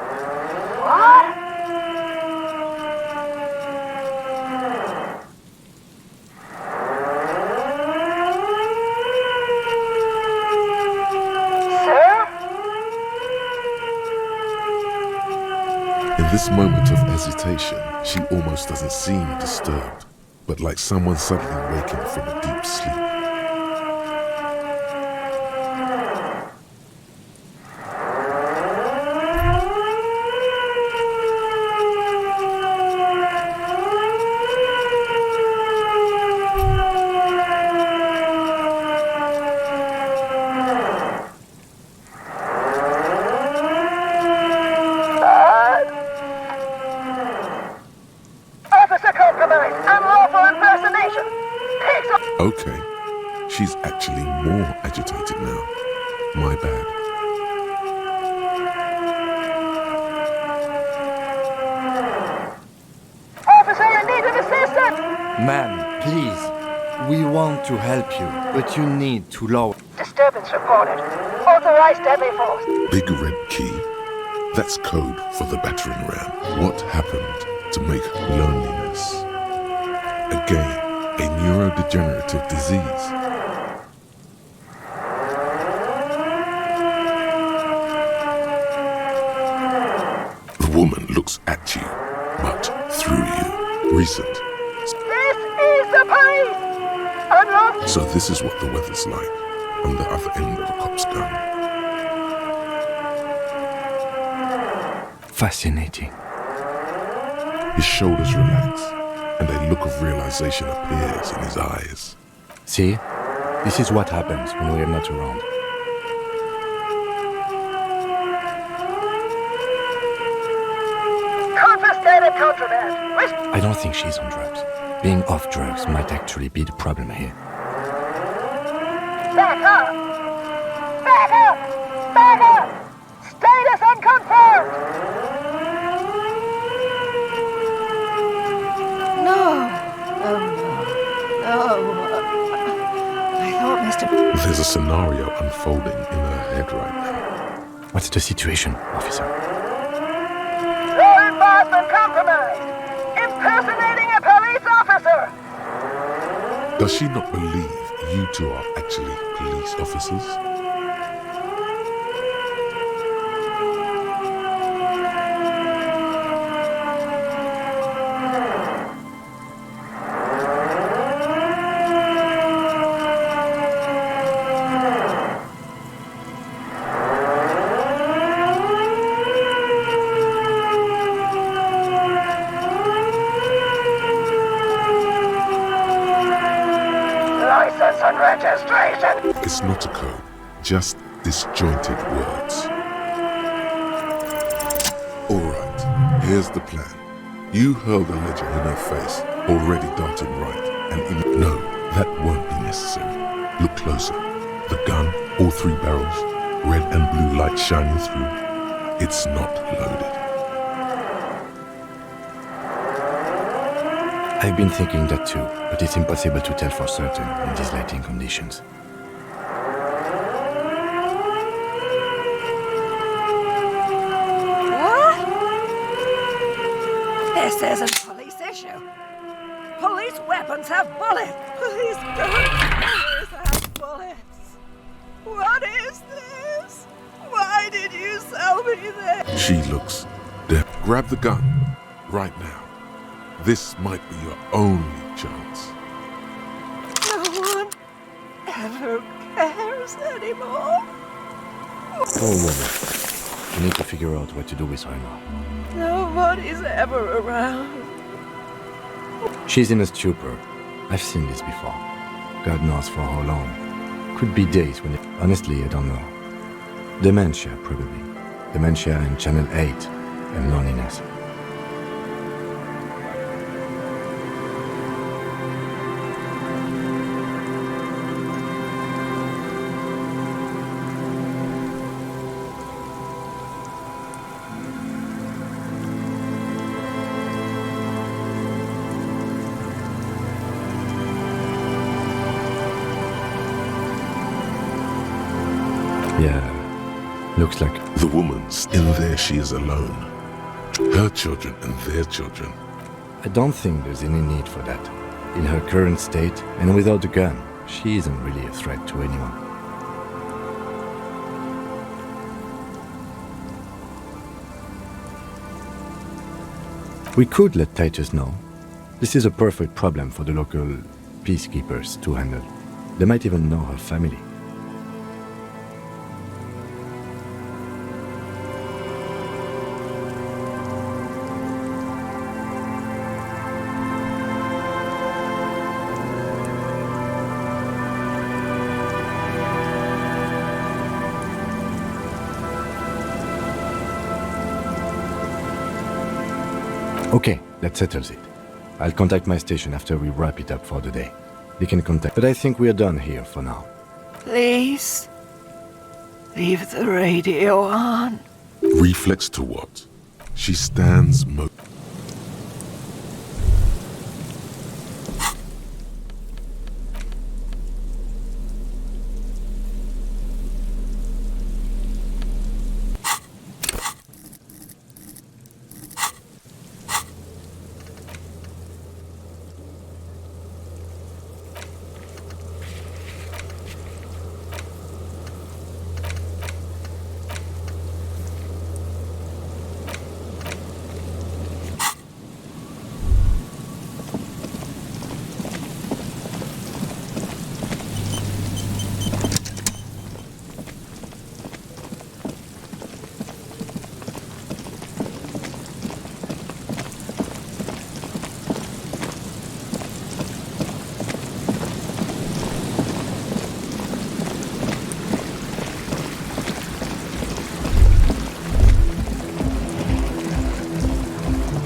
In this moment of hesitation, she almost doesn't seem disturbed, but like someone suddenly waking from a deep sleep. Officer compromise! Unlawful impersonation! Pigs on... Okay, she's actually more agitated now. My bad. Officer in need of assistance! Ma'am, please. We want to help you, but you need to lower... Disturbance reported. Authorized deadly force. Big red key. That's code for the battering ram. What happened to make loneliness? Again, a neurodegenerative disease. The woman looks at you, but through you. Recent. This is the police! Unlawful... So this is what the weather's like on the other end of a cop's gun. Fascinating. His shoulders relax, and a look of realization appears in his eyes. See? This is what happens when we are not around. Confiscated contraband! I don't think she's on drugs. Being off drugs might actually be the problem here. Back up! Back up! Back up! Status unconfirmed! No! Oh, no. Oh. I thought Mr. There's a scenario unfolding in her head right now. What's the situation, officer? Law enforcement compromised! Impersonating a police officer! Does she not believe you two are actually police officers? License and registration! It's not a code. just disjointed words. Alright, here's the plan. You hurl the ledger in her face, already darting right, and no, that won't be necessary. Look closer. The gun, all 3 barrels, red and blue light shining through. It's not loaded. I've been thinking that too, but it's impossible to tell for certain in these lighting conditions. What? This isn't police issue. Police weapons have bullets. Police gun carriers have bullets. What is this? Why did you sell me this? She looks dead. Grab the gun, right now. This might be your only chance. No one ever cares anymore. Poor woman. We need to figure out what to do with her now. Nobody's ever around. She's in a stupor. I've seen this before. God knows for how long. Could be days when honestly, I don't know. Dementia, probably. Dementia and Channel 8 and loneliness. Yeah, looks like... The woman's in there, she is alone. Her children and their children. I don't think there's any need for that. In her current state, and without a gun, she isn't really a threat to anyone. We could let Titus know. This is a perfect problem for the local peacekeepers to handle. They might even know her family. Okay, that settles it. I'll contact my station after we wrap it up for the day. They can contact... But I think we're done here for now. Please, leave the radio on. Reflex to what? She stands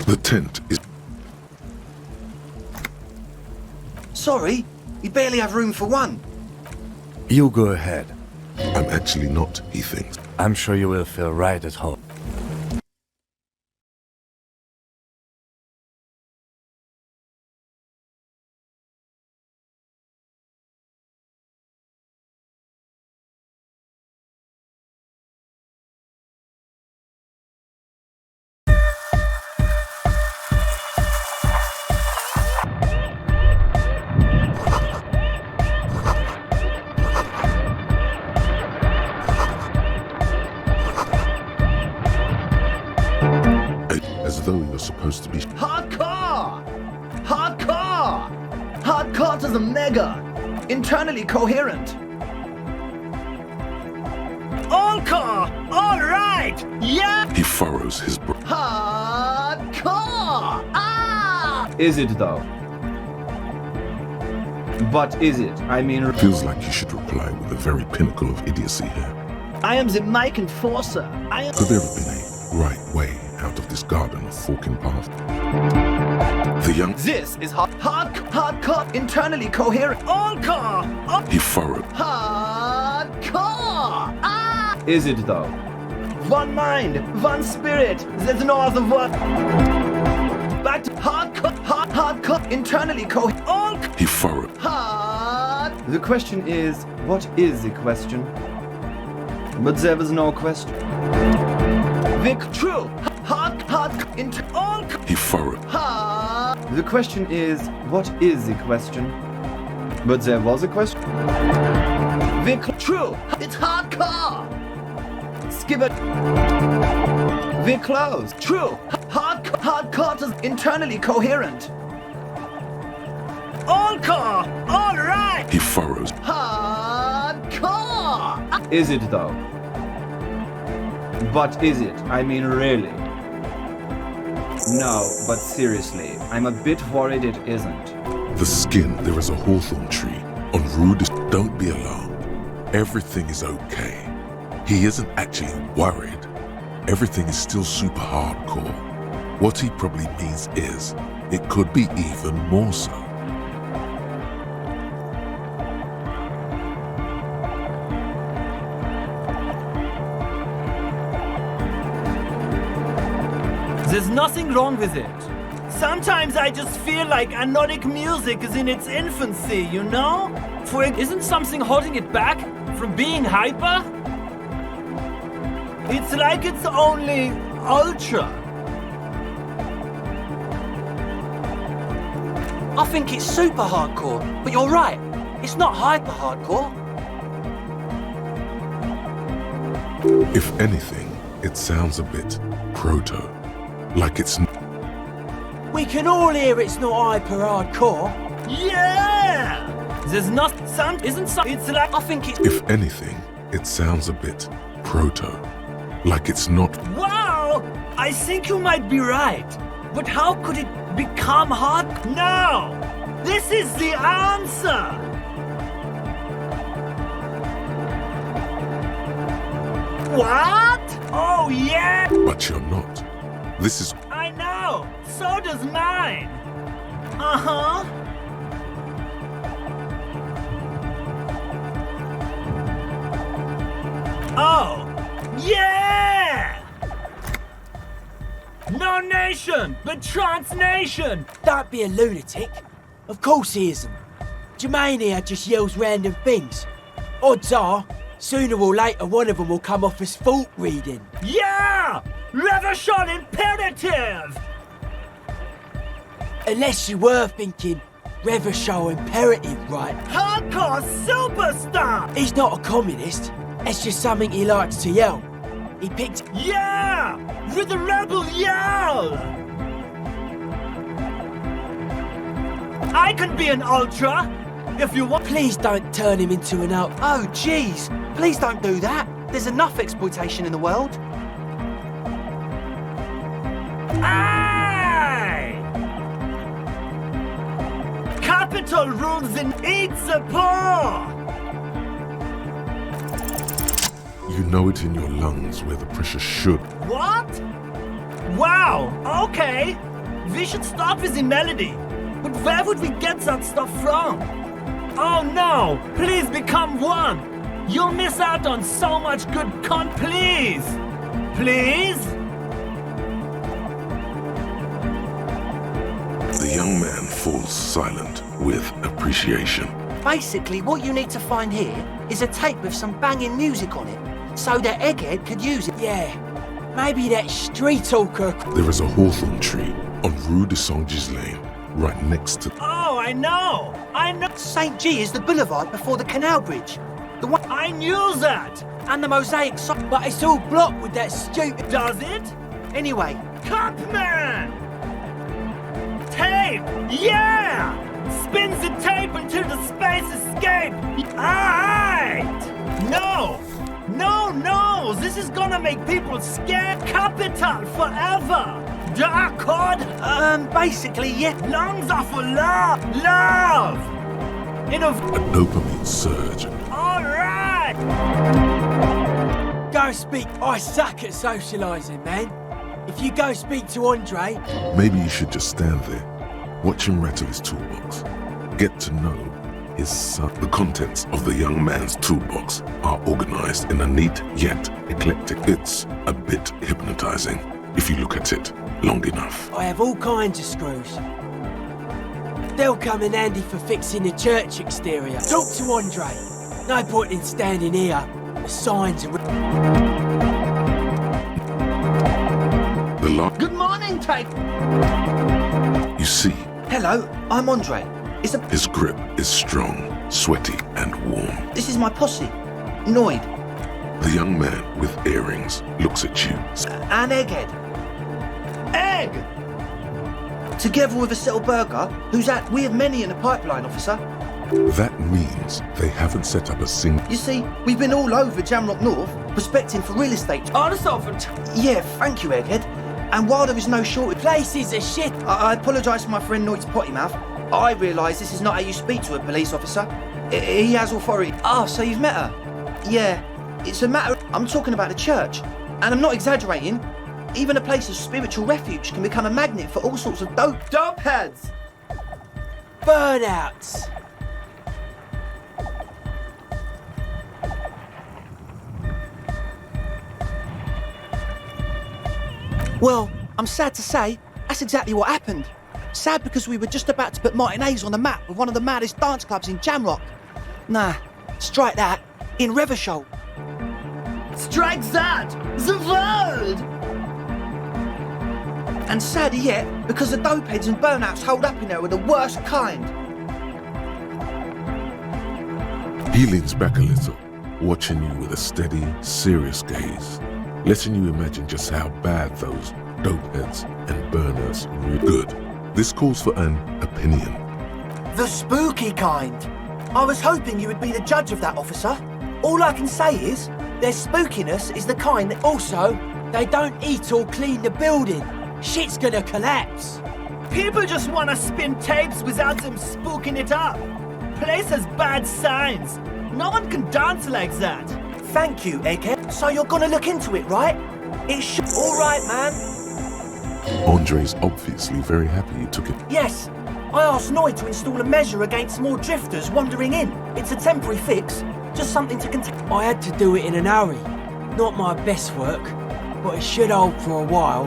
The tent is... Sorry, we barely have room for one. You go ahead. I'm actually not, he thinks. I'm sure you will feel right at home. As though you're supposed to be... Hardcore! Hardcore! Hardcore to the mega! Internally coherent! All core! All right! Yeah! He furrows his brow. Hardcore! Ah! Is it though? But is it? I mean... Feels like you should reply with the very pinnacle of idiocy here. I am the Mike Enforcer. Could there have been a right way out of this garden of forking paths? The young... This is hardcore, internally coherent. All-core! He furrowed. Hardcore! Ah! Is it though? One mind, one spirit. There's no other word. Back to hardcore, internally coherent. All... He furrowed. The question is, what is the question? But there was no question. True. All... He furrowed. The question is, what is the question? But there was a question. True. It's hardcore. Skip it. We're close. True. Hardcore is internally coherent. All core. All right. He furrows. Hardcore. Is it though? But is it? I mean, really? No, but seriously, I'm a bit worried it isn't. The skin, there is a hawthorn tree. On Rue de... Don't be alarmed. Everything is okay. He isn't actually worried. Everything is still super hardcore. What he probably means is, it could be even more so. There's nothing wrong with it. Sometimes I just feel like anodic music is in its infancy, you know? Isn't something holding it back from being hyper? It's like it's only ultra. I think it's super hardcore, but you're right. It's not hyper hardcore. If anything, it sounds a bit proto. Like it's... We can all hear it's not hyper hardcore. Yeah! There's not some... Isn't some... It's like... I think it's... If anything, it sounds a bit proto. Like it's not... Wow! I think you might be right. But how could it become hard? No! This is the answer! What? Oh, yeah! But you're not. This is... I know! So does mine! Uh-huh. Oh! Yeah! No nation, but trans nation! Don't be a lunatic. Of course he isn't. Jermaine here just yells random things. Odds are, sooner or later one of them will come off as fault reading. Yeah! Reversion imperative! Unless you were thinking Reversion imperative, right? Hardcore superstar! He's not a communist. It's just something he likes to yell. He picked... Yeah! With the rebel yell! I can be an ultra, if you want... Please don't turn him into an ultra. Oh, jeez. Please don't do that. There's enough exploitation in the world. Aye! Capital rules and eats the poor! You know it in your lungs where the pressure should. What? Wow, okay. We should start with the melody. But where would we get that stuff from? Oh no, please become one. You'll miss out on so much good please. Please? The young man falls silent with appreciation. Basically, what you need to find here is a tape with some banging music on it, so that Egghead could use it. Yeah, maybe that street talker. There is a hawthorn tree on Rue de Saint-Gislain, right next to... Oh, I know! St. G is the boulevard before the canal bridge. The one... I knew that! And the mosaic sign, but it's all blocked with that stupid... Does it? Anyway... Cupman! Tape! Yeah! Spins the tape until the space escape! Alright! No! No! This is gonna make people scared! Capital forever! Dark code! Basically, yeah. Lungs are for love! Love! A dopamine surge. Alright! Go speak. I suck at socialising, man. If you go speak to Andre... Maybe you should just stand there, watch him rattle his toolbox. Get to know his son. The contents of the young man's toolbox are organized in a neat yet eclectic. It's a bit hypnotizing if you look at it long enough. I have all kinds of screws. They'll come in handy for fixing the church exterior. Talk to Andre. No point in standing here. The signs are... Good morning, Tate. You see, Hello, I'm Andre. his grip is strong, sweaty, and warm. This is my posse, Noid. The young man with earrings looks at you. And Egghead. Egg! Together with a Settle Burger, who's at we have many in the pipeline, officer. That means they haven't set up a single... You see, we've been all over Jamrock North, prospecting for real estate. Oh, that's not... Yeah, thank you, Egghead. And while there is no shortage... Places are shit. I apologise for my friend Noid's potty mouth. I realise this is not how you speak to a police officer. He has authority. Oh, so you've met her? Yeah, it's a matter of... I'm talking about the church. And I'm not exaggerating. Even a place of spiritual refuge can become a magnet for all sorts of dope heads. Burnouts. Well, I'm sad to say, that's exactly what happened. Sad because we were just about to put Martinez on the map with one of the maddest dance clubs in Jamrock. Nah, strike that, in Revershoal. Strike that, the word! And sadder yet, because the dopeheads and burnouts holed up in there were the worst kind. He leans back a little, watching you with a steady, serious gaze, letting you imagine just how bad those dopeheads and burners were. Good. This calls for an opinion. The spooky kind. I was hoping you would be the judge of that, officer. All I can say is, their spookiness is the kind that... Also, they don't eat or clean the building. Shit's gonna collapse. People just want to spin tapes without them spooking it up. Place has bad signs. No one can dance like that. Thank you, Egghead. So you're gonna look into it, right? It should... All right, man. Andre's obviously very happy you took it. Yes, I asked Noid to install a measure against more drifters wandering in. It's a temporary fix, just something to contain. I had to do it in an hurry. Not my best work, but it should hold for a while.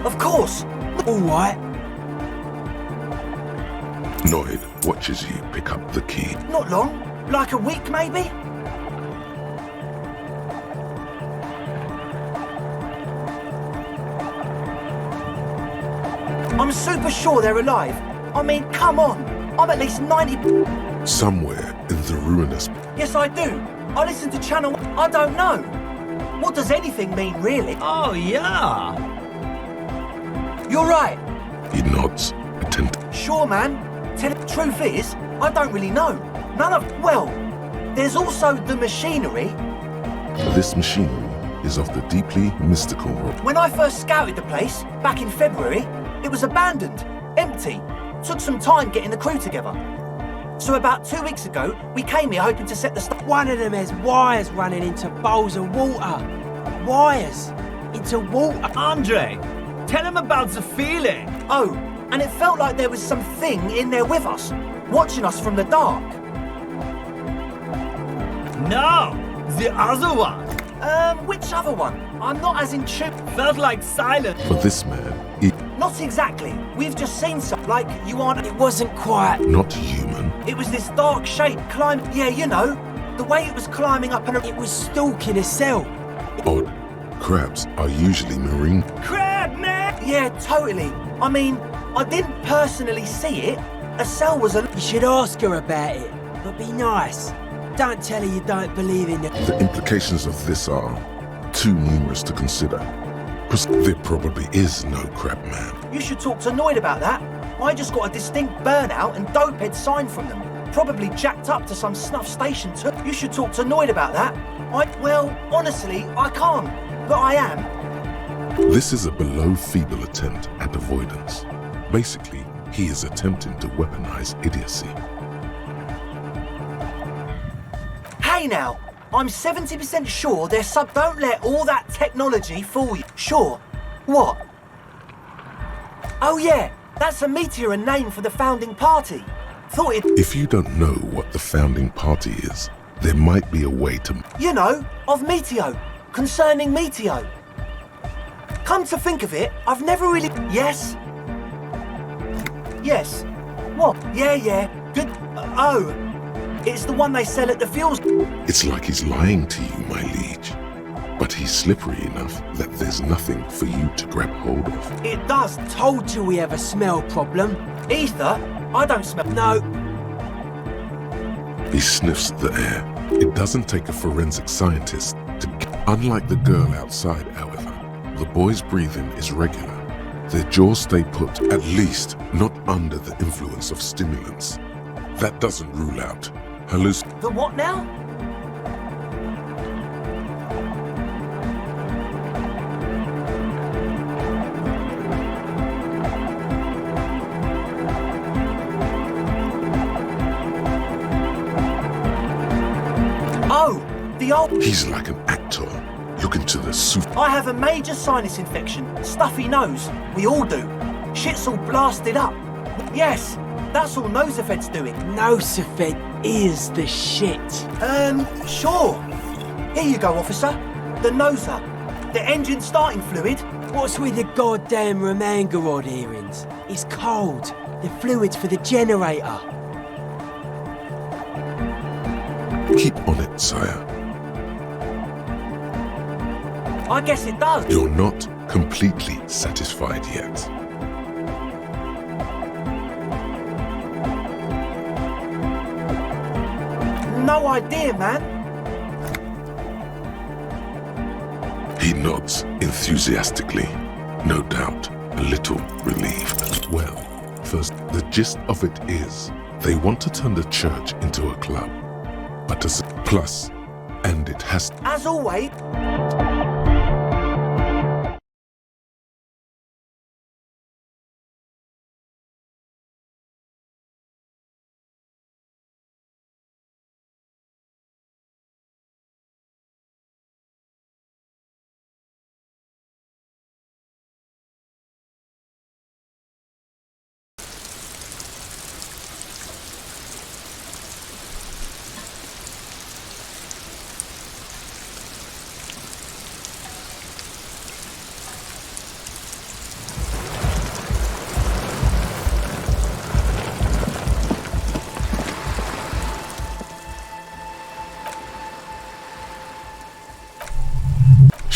Of course. All right. Noid watches you pick up the key. Not long, like a week maybe. I'm super sure they're alive. I mean, come on. I'm at least 90... Somewhere in the ruinous... Yes, I do. I listen to Channel... I don't know. What does anything mean, really? Oh, yeah. You're right. He nods, attentive. Sure, man. Truth is, I don't really know. None of... Well, there's also the machinery. This machinery is of the deeply mystical... When I first scouted the place, back in February, it was abandoned, empty. Took some time getting the crew together. So about 2 weeks ago, we came here hoping to set the stuff. One of them has wires running into bowls of water. Wires into water. Andre, tell him about the feeling. Oh, and it felt like there was something in there with us, watching us from the dark. No, the other one. Which other one? I'm not as in tune. Felt like silence. For this man, it... Not exactly. We've just seen something like you aren't... It wasn't quite... Not human. It was this dark shape climbing... Yeah, you know. The way it was climbing up and... It was stalking a cell. Odd. Crabs are usually marine... Crab, man! Yeah, totally. I mean, I didn't personally see it. A cell was a... You should ask her about it, but be nice. Don't tell her you don't believe in it. The implications of this are too numerous to consider. There probably is no crab man. You should talk to Noid about that. I just got a distinct burnout and dopehead sign from them. Probably jacked up to some snuff station too. You should talk to Noid about that. Well, honestly, I can't. But I am. This is a below-feeble attempt at avoidance. Basically, he is attempting to weaponize idiocy. Hey now, I'm 70% sure their sub. Don't let all that technology fool you. Sure. What? Oh yeah, that's a meteor name for the founding party. Thought it. If you don't know what the founding party is, there might be a way to... You know, of Meteo. Concerning Meteo. Come to think of it, I've never really... Yes? Yes. What? Yeah. Good. Oh. It's the one they sell at the fuels... It's like he's lying to you, my liege. But he's slippery enough that there's nothing for you to grab hold of. It does. Told you we have a smell problem. Ether? I don't smell... No. He sniffs the air. It doesn't take a forensic scientist to... Unlike the girl outside, however, the boy's breathing is regular. Their jaws stay put, at least not under the influence of stimulants. That doesn't rule out The what now? Oh, the old... He's like an actor. Look into the suit. I have a major sinus infection. Stuffy nose. We all do. Shit's all blasted up. Yes, that's all Nosefed's doing. Nosefed is the shit. Sure. Here you go, officer. The noser. The engine starting fluid. What's with the goddamn Romangarod earrings? It's cold. The fluid's for the generator. Keep on it, sire. I guess it does. You're not completely satisfied yet. No idea, man. He nods enthusiastically, no doubt a little relieved. Well, first, the gist of it is they want to turn the church into a club. But as a plus, and it has... As always...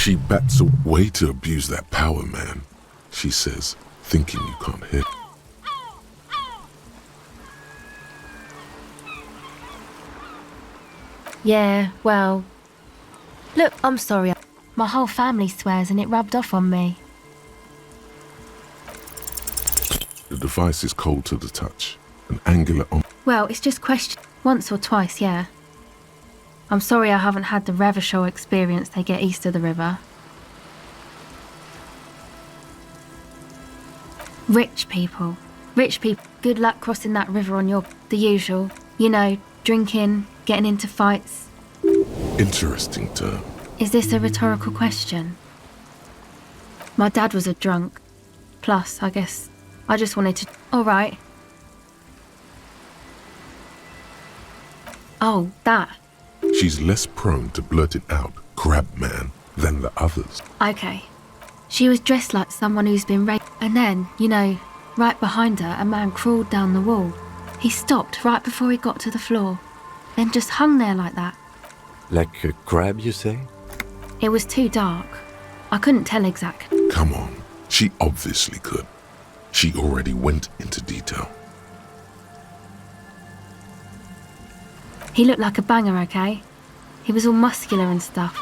She bats a way to abuse that power, man, she says, thinking you can't hit. Yeah, well... Look, I'm sorry. My whole family swears and it rubbed off on me. The device is cold to the touch, an angular on... Well, it's just questioned once or twice, yeah. I'm sorry I haven't had the Revachol experience they get east of the river. Rich people. Good luck crossing that river on your... The usual. You know, drinking, getting into fights. Interesting term. Is this a rhetorical question? My dad was a drunk. Plus, I guess, I just wanted to... All right. Oh, that. She's less prone to blurt it out, crab man, than the others. Okay. She was dressed like someone who's been raped. And then, you know, right behind her, a man crawled down the wall. He stopped right before he got to the floor. Then just hung there like that. Like a crab, you say? It was too dark. I couldn't tell exactly. Come on. She obviously could. She already went into detail. He looked like a banger, okay? He was all muscular and stuff.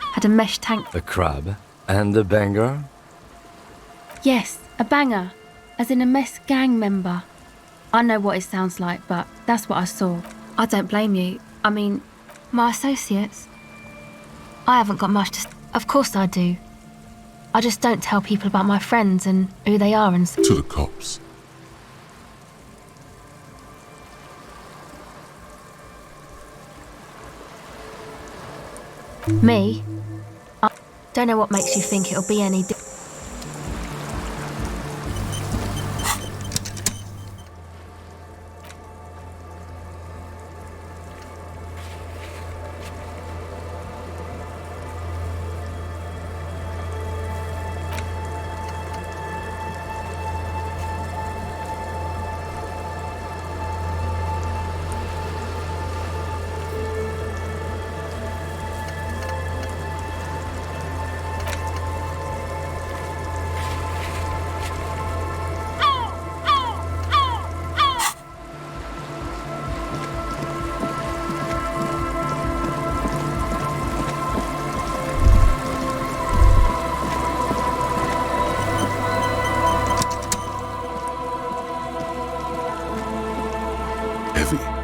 Had a mesh tank. A crab and a banger? Yes, a banger. As in a mess gang member. I know what it sounds like, but that's what I saw. I don't blame you. I mean, my associates. I haven't got much to... Of course I do. I just don't tell people about my friends and who they are and... To the cops. Me? I don't know what makes you think it'll be any different.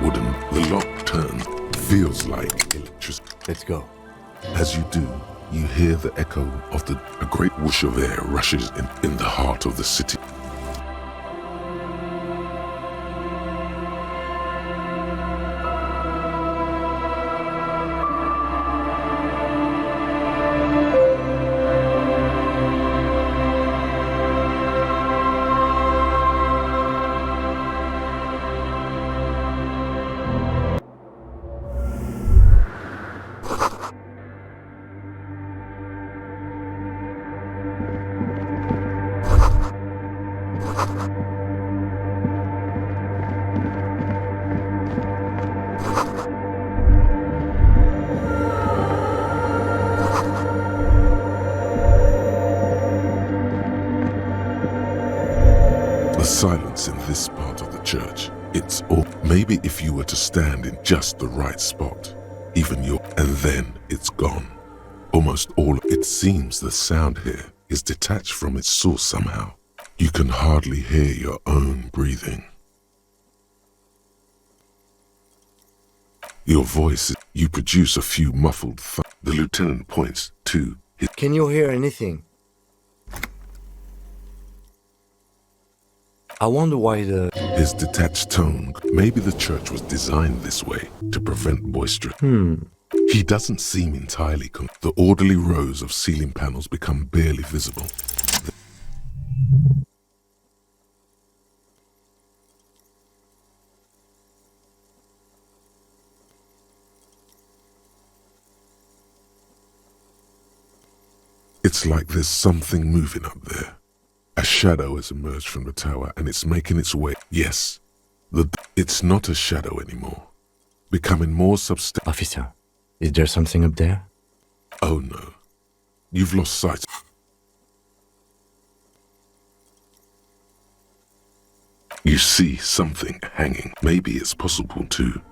Wooden, the lock turns, feels like electricity. Let's go. As you do, you hear the echo of a great whoosh of air rushes in the heart of the city. The silence in this part of the church, it's all. Maybe if you were to stand in just the right spot, and then it's gone. Almost all. It seems the sound here is detached from its source somehow. You can hardly hear your own breathing. Your voice, you produce a few muffled The lieutenant points to his. Can you hear anything? I wonder why his detached tone. Maybe the church was designed this way to prevent boisterous. He doesn't seem entirely The orderly rows of ceiling panels become barely visible. It's like there's something moving up there. A shadow has emerged from the tower and it's making its way. Yes, it's not a shadow anymore. Becoming more substantial. Officer, is there something up there? Oh no. You've lost sight. You see something hanging. Maybe it's possible to.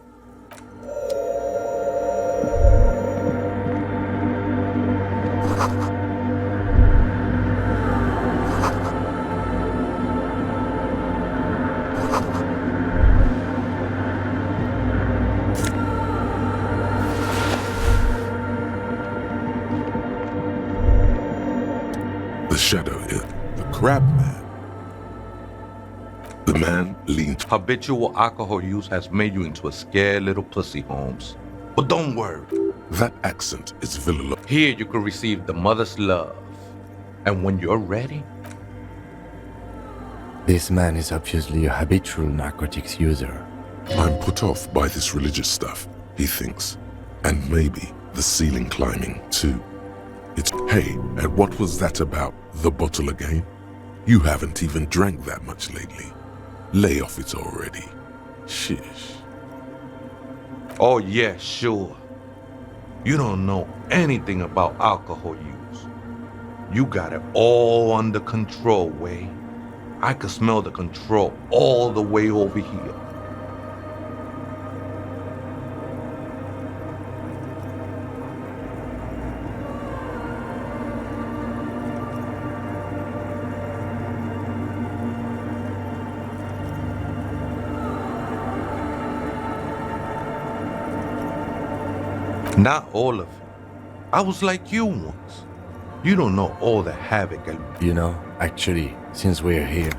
The shadow here, the crab man. The man leaned. Habitual alcohol use has made you into a scared little pussy, Holmes. But don't worry. That accent is Villa. Here you can receive the mother's love. And when you're ready. This man is obviously a habitual narcotics user. I'm put off by this religious stuff, he thinks. And maybe the ceiling climbing, too. Hey, and what was that about? The bottle again? You haven't even drank that much lately. Lay off it already. Shish. Oh yeah, sure. You don't know anything about alcohol use. You got it all under control, Way. I could smell the control all the way over here. Not all of it. I was like you once. You don't know all the havoc I... You know, actually, since we're here,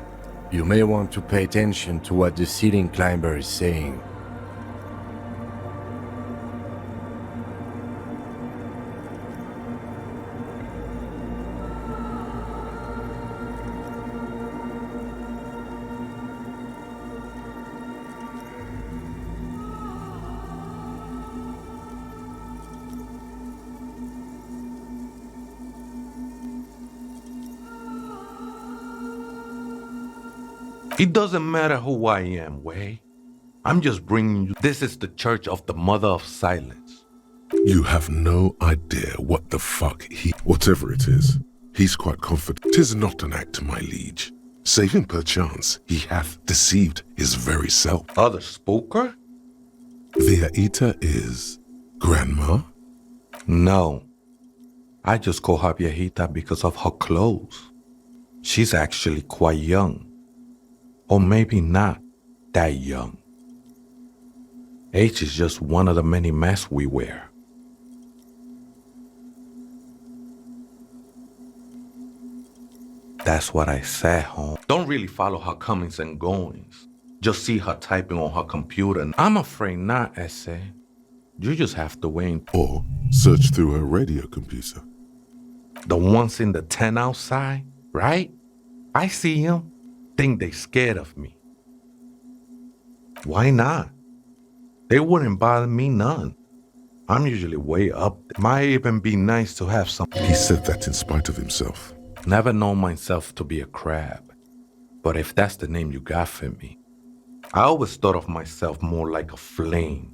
you may want to pay attention to what the ceiling climber is saying. It doesn't matter who I am, Way. I'm just bringing you. This is the Church of the Mother of Silence. You have no idea what the fuck whatever it is, he's quite confident. 'Tis not an act, my liege. Save him perchance, he hath deceived his very self. Other spooker? The Aita is Grandma? No. I just call her Viejita because of her clothes. She's actually quite young. Or maybe not that young. Age is just one of the many masks we wear. That's what I said, home. Don't really follow her comings and goings. Just see her typing on her computer. I'm afraid not, Essay. You just have to wait. Or search through her radio computer. The ones in the tent outside, right? I see them. Think they scared of me. Why not? They wouldn't bother me none. I'm usually way up there. Might even be nice to have some. He said that in spite of himself. Never known myself to be a crab. But if that's the name you got for me, I always thought of myself more like a flame.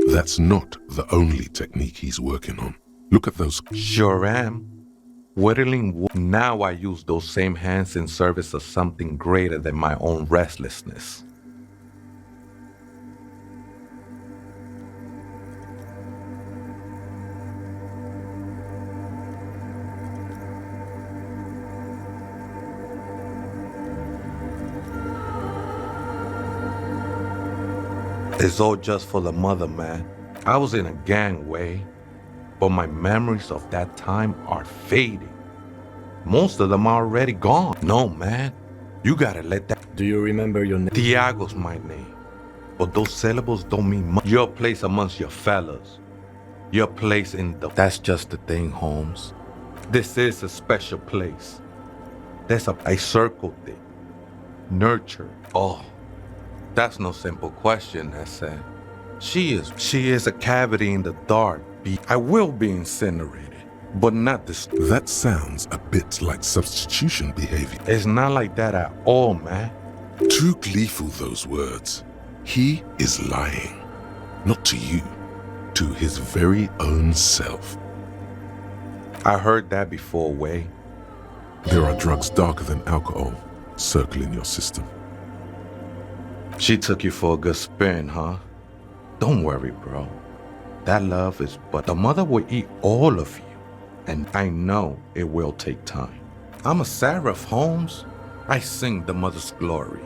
That's not the only technique he's working on. Look at those. Sure am. Whittling wood. Now I use those same hands in service of something greater than my own restlessness. It's all just for the mother, man. I was in a gang, Way, but my memories of that time are fading. Most of them are already gone. No, man. You gotta let that. Do you remember your name? Tiago's my name. But those syllables don't mean much. Your place amongst your fellas. Your place in the. That's just the thing, Holmes. This is a special place. I circled it. Nurture. Oh. That's no simple question, I said. She is a cavity in the dark. I will be incinerated, but not this. That sounds a bit like substitution behavior. It's not like that at all, man. Too gleeful, those words. He is lying. Not to you, to his very own self. I heard that before, Way. There are drugs darker than alcohol circling your system. She took you for a good spin, huh? Don't worry, bro. That love is but the mother will eat all of you. And I know it will take time. I'm a seraph, Holmes. I sing the mother's glory.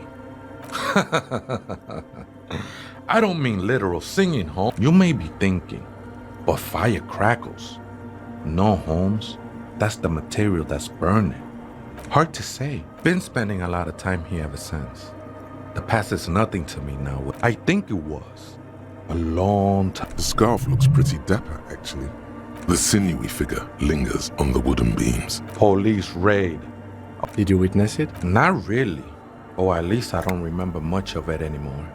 I don't mean literal singing, Holmes. You may be thinking, but fire crackles. No, Holmes. That's the material that's burning. Hard to say. Been spending a lot of time here ever since. The past is nothing to me now. I think it was a long time. The scarf looks pretty dapper, actually. The sinewy figure lingers on the wooden beams. Police raid. Did you witness it? Not really. Or at least I don't remember much of it anymore.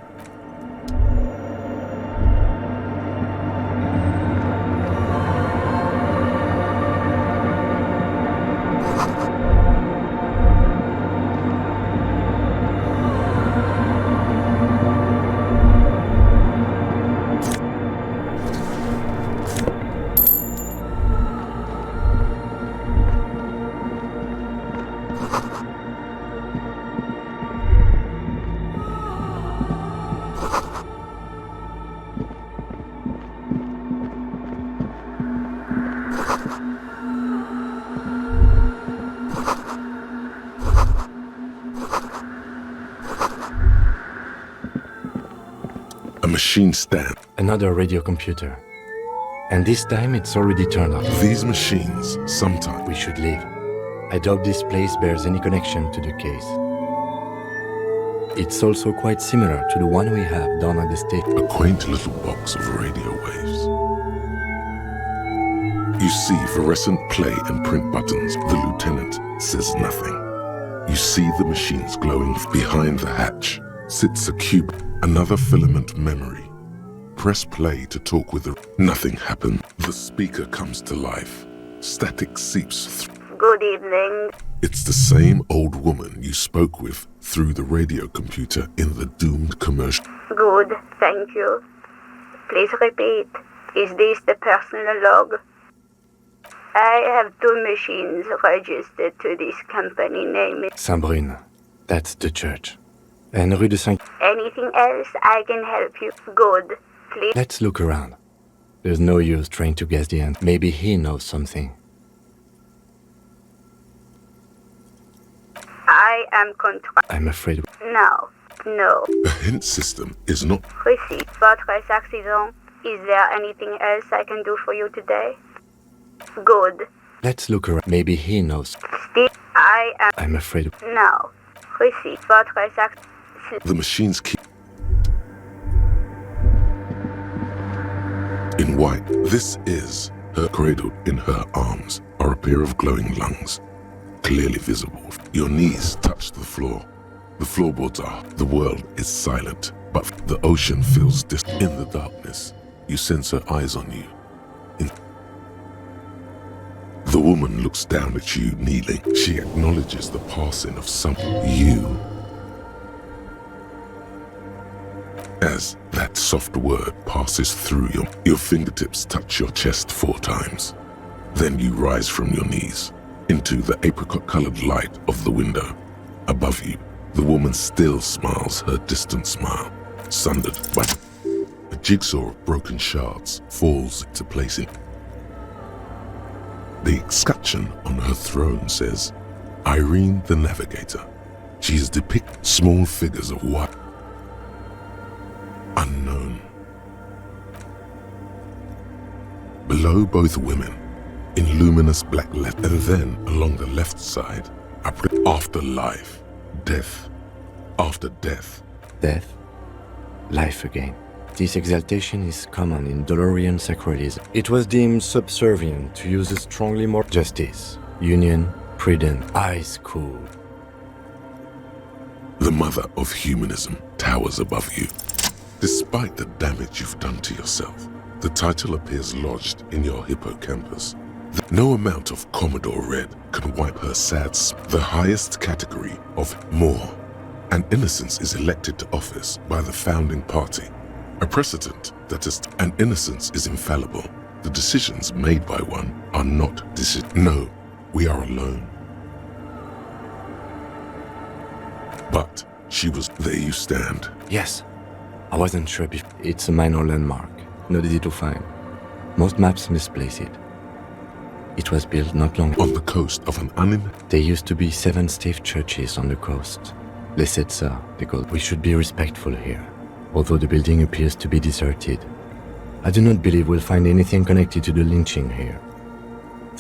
Machine stand. Another radio computer. And this time it's already turned off. These machines, sometimes. We should leave. I doubt this place bears any connection to the case. It's also quite similar to the one we have down at the station. A quaint little box of radio waves. You see fluorescent play and print buttons. The lieutenant says nothing. You see the machines glowing. Behind the hatch sits a cube. Another filament memory. Press play to talk with the... Nothing happened. The speaker comes to life. Static seeps through. Good evening. It's the same old woman you spoke with through the radio computer in the doomed commercial. Good, thank you. Please repeat. Is this the personal log? I have 2 machines registered to this company name. Saint-Brune. That's the church. And Rue de Saint... Anything else I can help you? Good. Please. Let's look around. There's no use trying to guess the end. Maybe he knows something. I am I'm afraid... No. The hint system is not... Receive votre accident. Is there anything else I can do for you today? Good. Let's look around. Maybe he knows. Still, I am... I'm afraid... No. Receive votre accident. The machine's key... In white, this is her cradled in her arms are a pair of glowing lungs, clearly visible. Your knees touch the floor. The floorboards are. The world is silent, but the ocean feels distant. In the darkness, you sense her eyes on you. The woman looks down at you, kneeling. She acknowledges the passing of someone. You. As that soft word passes through your fingertips touch your chest 4 times. Then you rise from your knees into the apricot-colored light of the window. Above you, the woman still smiles her distant smile, sundered by a jigsaw of broken shards falls into place in. The escutcheon on her throne says, Irene the Navigator. She is depicted small figures of white. Unknown. Below both women, in luminous black letters, and then along the left side, after life, death, after death. Death, life again. This exaltation is common in Dolorian sacralism. It was deemed subservient to use a strongly more justice, union, prudent, eyes cool. The mother of humanism towers above you. Despite the damage you've done to yourself, the title appears lodged in your hippocampus. No amount of Commodore Red can wipe her sad the highest category of more. And innocence is elected to office by the founding party. A precedent that is, and innocence is infallible. The decisions made by one are not No, we are alone. But she was, there you stand. Yes. I wasn't sure if it's a minor landmark, not easy to find. Most maps misplace it. It was built not long on the coast of an There used to be 7 stave churches on the coast. Les said ça, because we should be respectful here, although the building appears to be deserted. I do not believe we'll find anything connected to the lynching here.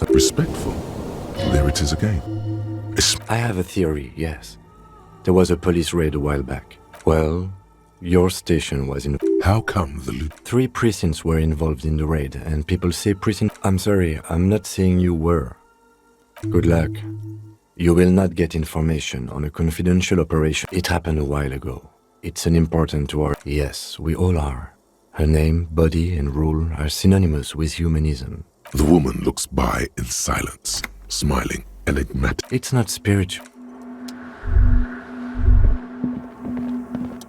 Respectful? There it is again. I have a theory, yes. There was a police raid a while back. Well, your station was in... How come the loot? 3 precincts were involved in the raid, and people say precinct... I'm sorry, I'm not saying you were. Good luck. You will not get information on a confidential operation. It happened a while ago. It's an important to our... Yes, we all are. Her name, body, and rule are synonymous with humanism. The woman looks by in silence, smiling, enigmatic. It's not spiritual.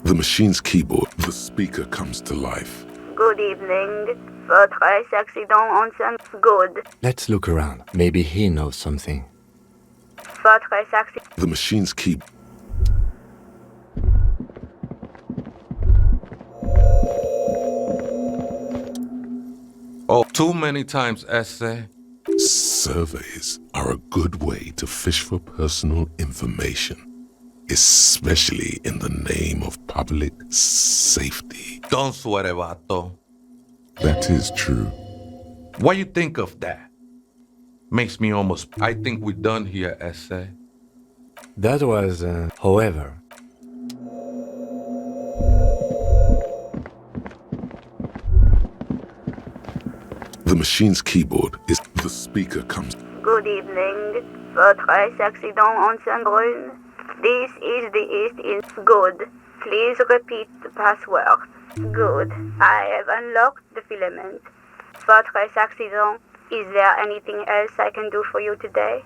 The machine's keyboard, the speaker comes to life. Good evening. Votre accident on Sun. Good. Let's look around. Maybe he knows something. Votre accident. The machine's keyboard. Oh, too many times, essay. Surveys are a good way to fish for personal information, especially in the name of public safety. Don't sweat it, vato. That is true. What you think of that? Makes me almost... I think we're done here, essay. That was, however... The machine's keyboard is... The speaker comes... Good evening. Votre accident on Saint-Brune. This is the East in... Good. Please repeat the password. Good. I have unlocked the filament. Votre accident. Is there anything else I can do for you today?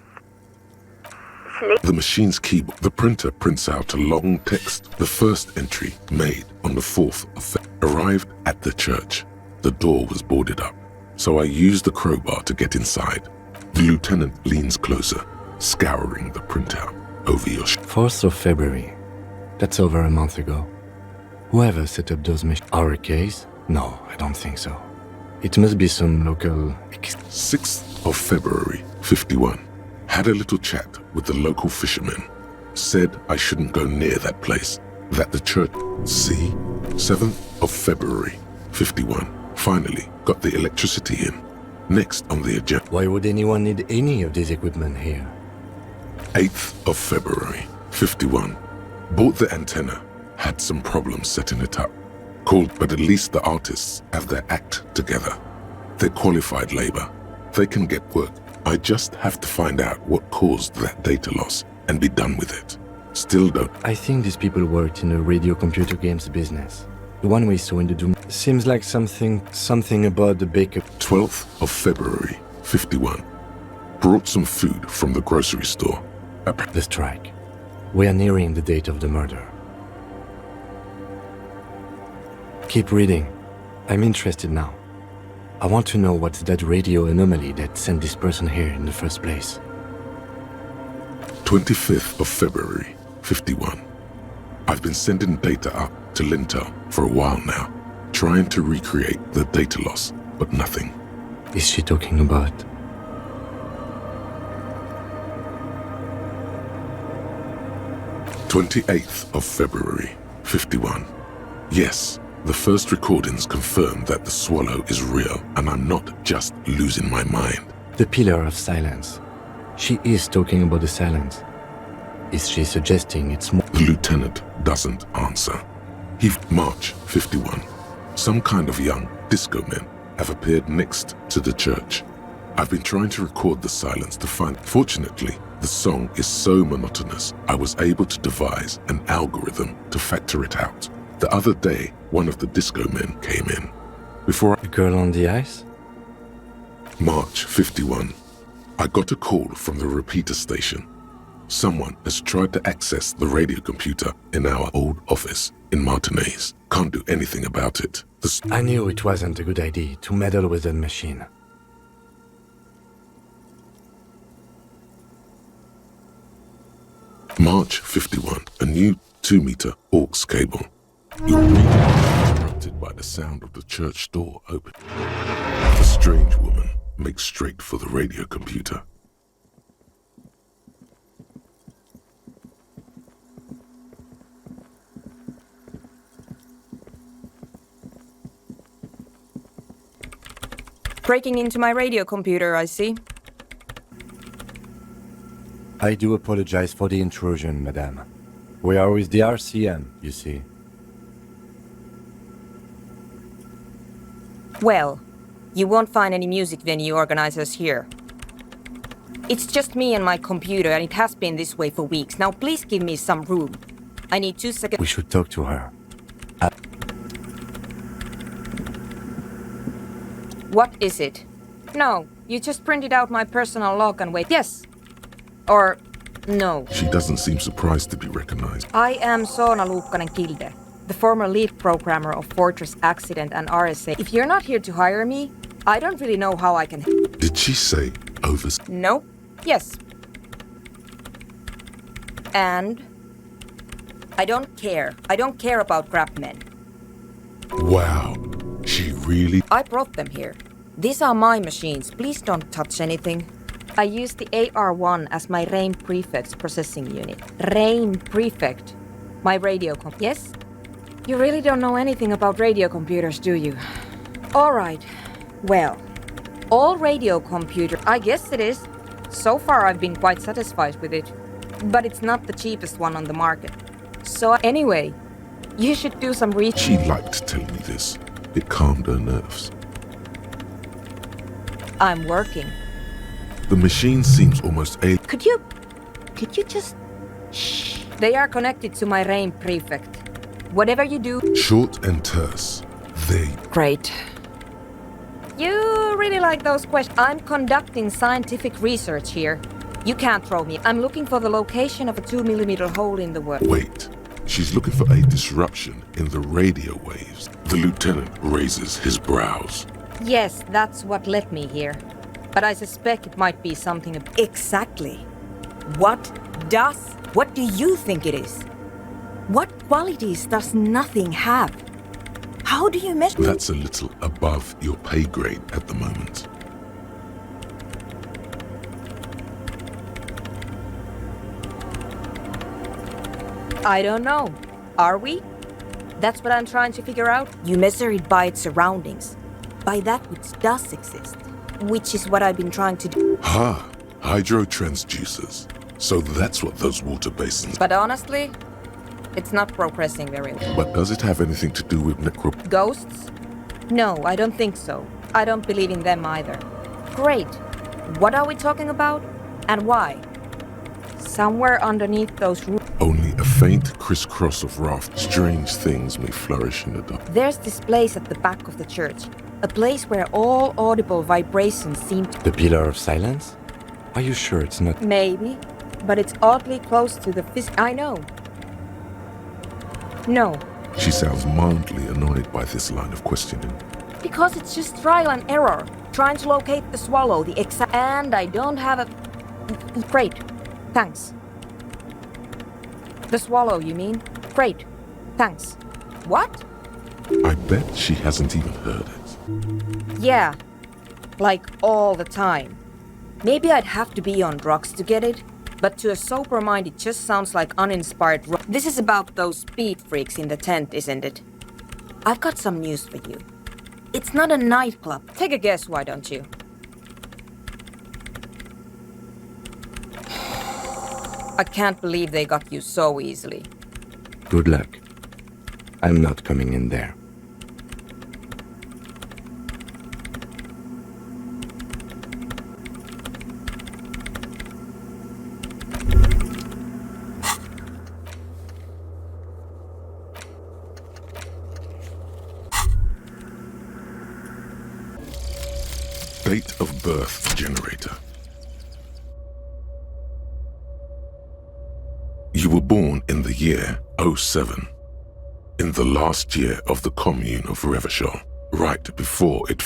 Sleep. The machine's keyboard. The printer prints out a long text. The first entry, made on the 4th of February, arrived at the church. The door was boarded up, so I used the crowbar to get inside. The lieutenant leans closer, scouring the printout over your 4th of February. That's over a month ago. Whoever set up those machines. Our case? No, I don't think so. It must be some local... 6th of February, 51. Had a little chat with the local fishermen. Said I shouldn't go near that place. That the church... See? 7th of February, 51. Finally got the electricity in. Next on the agenda. Why would anyone need any of this equipment here? 8th of February, 51. Bought the antenna. Had some problems setting it up. Called, but at least the artists have their act together. They're qualified labor. They can get work. I just have to find out what caused that data loss and be done with it. Still don't. I think these people worked in the radio computer games business. The one we saw in the Doom. Seems like something about the baker. 12th of February, 51. Brought some food from the grocery store. The strike. We are nearing the date of the murder. Keep reading. I'm interested now. I want to know what's that radio anomaly that sent this person here in the first place. 25th of February, 51. I've been sending data up to Lintel for a while now, trying to recreate the data loss, but nothing. Is she talking about? "28th of February, 51. Yes, the first recordings confirm that the swallow is real and I'm not just losing my mind. The pillar of silence. She is talking about the silence. Is she suggesting it's more? The lieutenant doesn't answer. March 51. Some kind of young disco men have appeared next to the church. I've been trying to record the silence to find. Fortunately, the song is so monotonous, I was able to devise an algorithm to factor it out. The other day, one of the disco men came in. Before The girl on the ice? March 51. I got a call from the repeater station. Someone has tried to access the radio computer in our old office in Martinez. Can't do anything about it. I knew it wasn't a good idea to meddle with that machine. March 51. A new 2-meter aux cable. Your reading is interrupted by the sound of the church door open. The strange woman makes straight for the radio computer. Breaking into my radio computer, I see. I do apologize for the intrusion, madame. We are with the RCM, you see. Well, you won't find any music venue organizers here. It's just me and my computer, and it has been this way for weeks. Now please give me some room. I need 2 seconds. We should talk to her. What is it? No, you just printed out my personal log and wait. Yes. Or no. She doesn't seem surprised to be recognized. I am Soona Luukkanen-Kilde, the former lead programmer of Fortress Accident and RSA. If you're not here to hire me, I don't really know how I can... Did she say over... No. Yes. And... I don't care. I don't care about crap men. Wow. She really... I brought them here. These are my machines. Please don't touch anything. I use the AR-1 as my RAIN Prefect's processing unit. RAIN Prefect. My radio Yes? You really don't know anything about radio computers, do you? All right. Well, all radio computer... I guess it is. So far, I've been quite satisfied with it. But it's not the cheapest one on the market. So anyway, you should do some research. She liked telling me this. It calmed her nerves. I'm working. The machine seems almost alien. Could you just... Shh. They are connected to my RAIN Prefect. Whatever you do... Short and terse. They... Great. You really like those questions. I'm conducting scientific research here. You can't throw me. I'm looking for the location of a 2mm hole in the world. Wait. She's looking for a disruption in the radio waves. The lieutenant raises his brows. Yes, that's what led me here. But I suspect it might be something... Exactly. What do you think it is? What qualities does nothing have? How do you measure... That's a little above your pay grade at the moment. I don't know. Are we? That's what I'm trying to figure out. You measure it by its surroundings. By that which does exist. Which is what I've been trying to do. Ha! Hydrotransducers. So that's what those water basins... But honestly, it's not progressing very well. But does it have anything to do with Ghosts? No, I don't think so. I don't believe in them either. Great. What are we talking about? And why? Somewhere underneath those roofs... Only a faint crisscross of raft. Strange things may flourish in the dark. There's this place at the back of the church. A place where all audible vibrations seem to... The Pillar of Silence? Are you sure it's not... Maybe, but it's oddly close to the I know. No. She sounds mildly annoyed by this line of questioning. Because it's just trial and error. Trying to locate the swallow, the exact... And I don't have a... Great. Thanks. The swallow, you mean? Great. Thanks. What? I bet she hasn't even heard it. Yeah. Like all the time. Maybe I'd have to be on drugs to get it, but to a sober mind it just sounds like uninspired This is about those speed freaks in the tent, isn't it? I've got some news for you. It's not a nightclub. Take a guess, why don't you? I can't believe they got you so easily. Good luck. I'm not coming in there. Date of birth generator. You were born in the year 07, in the last year of the commune of Revachol, right before it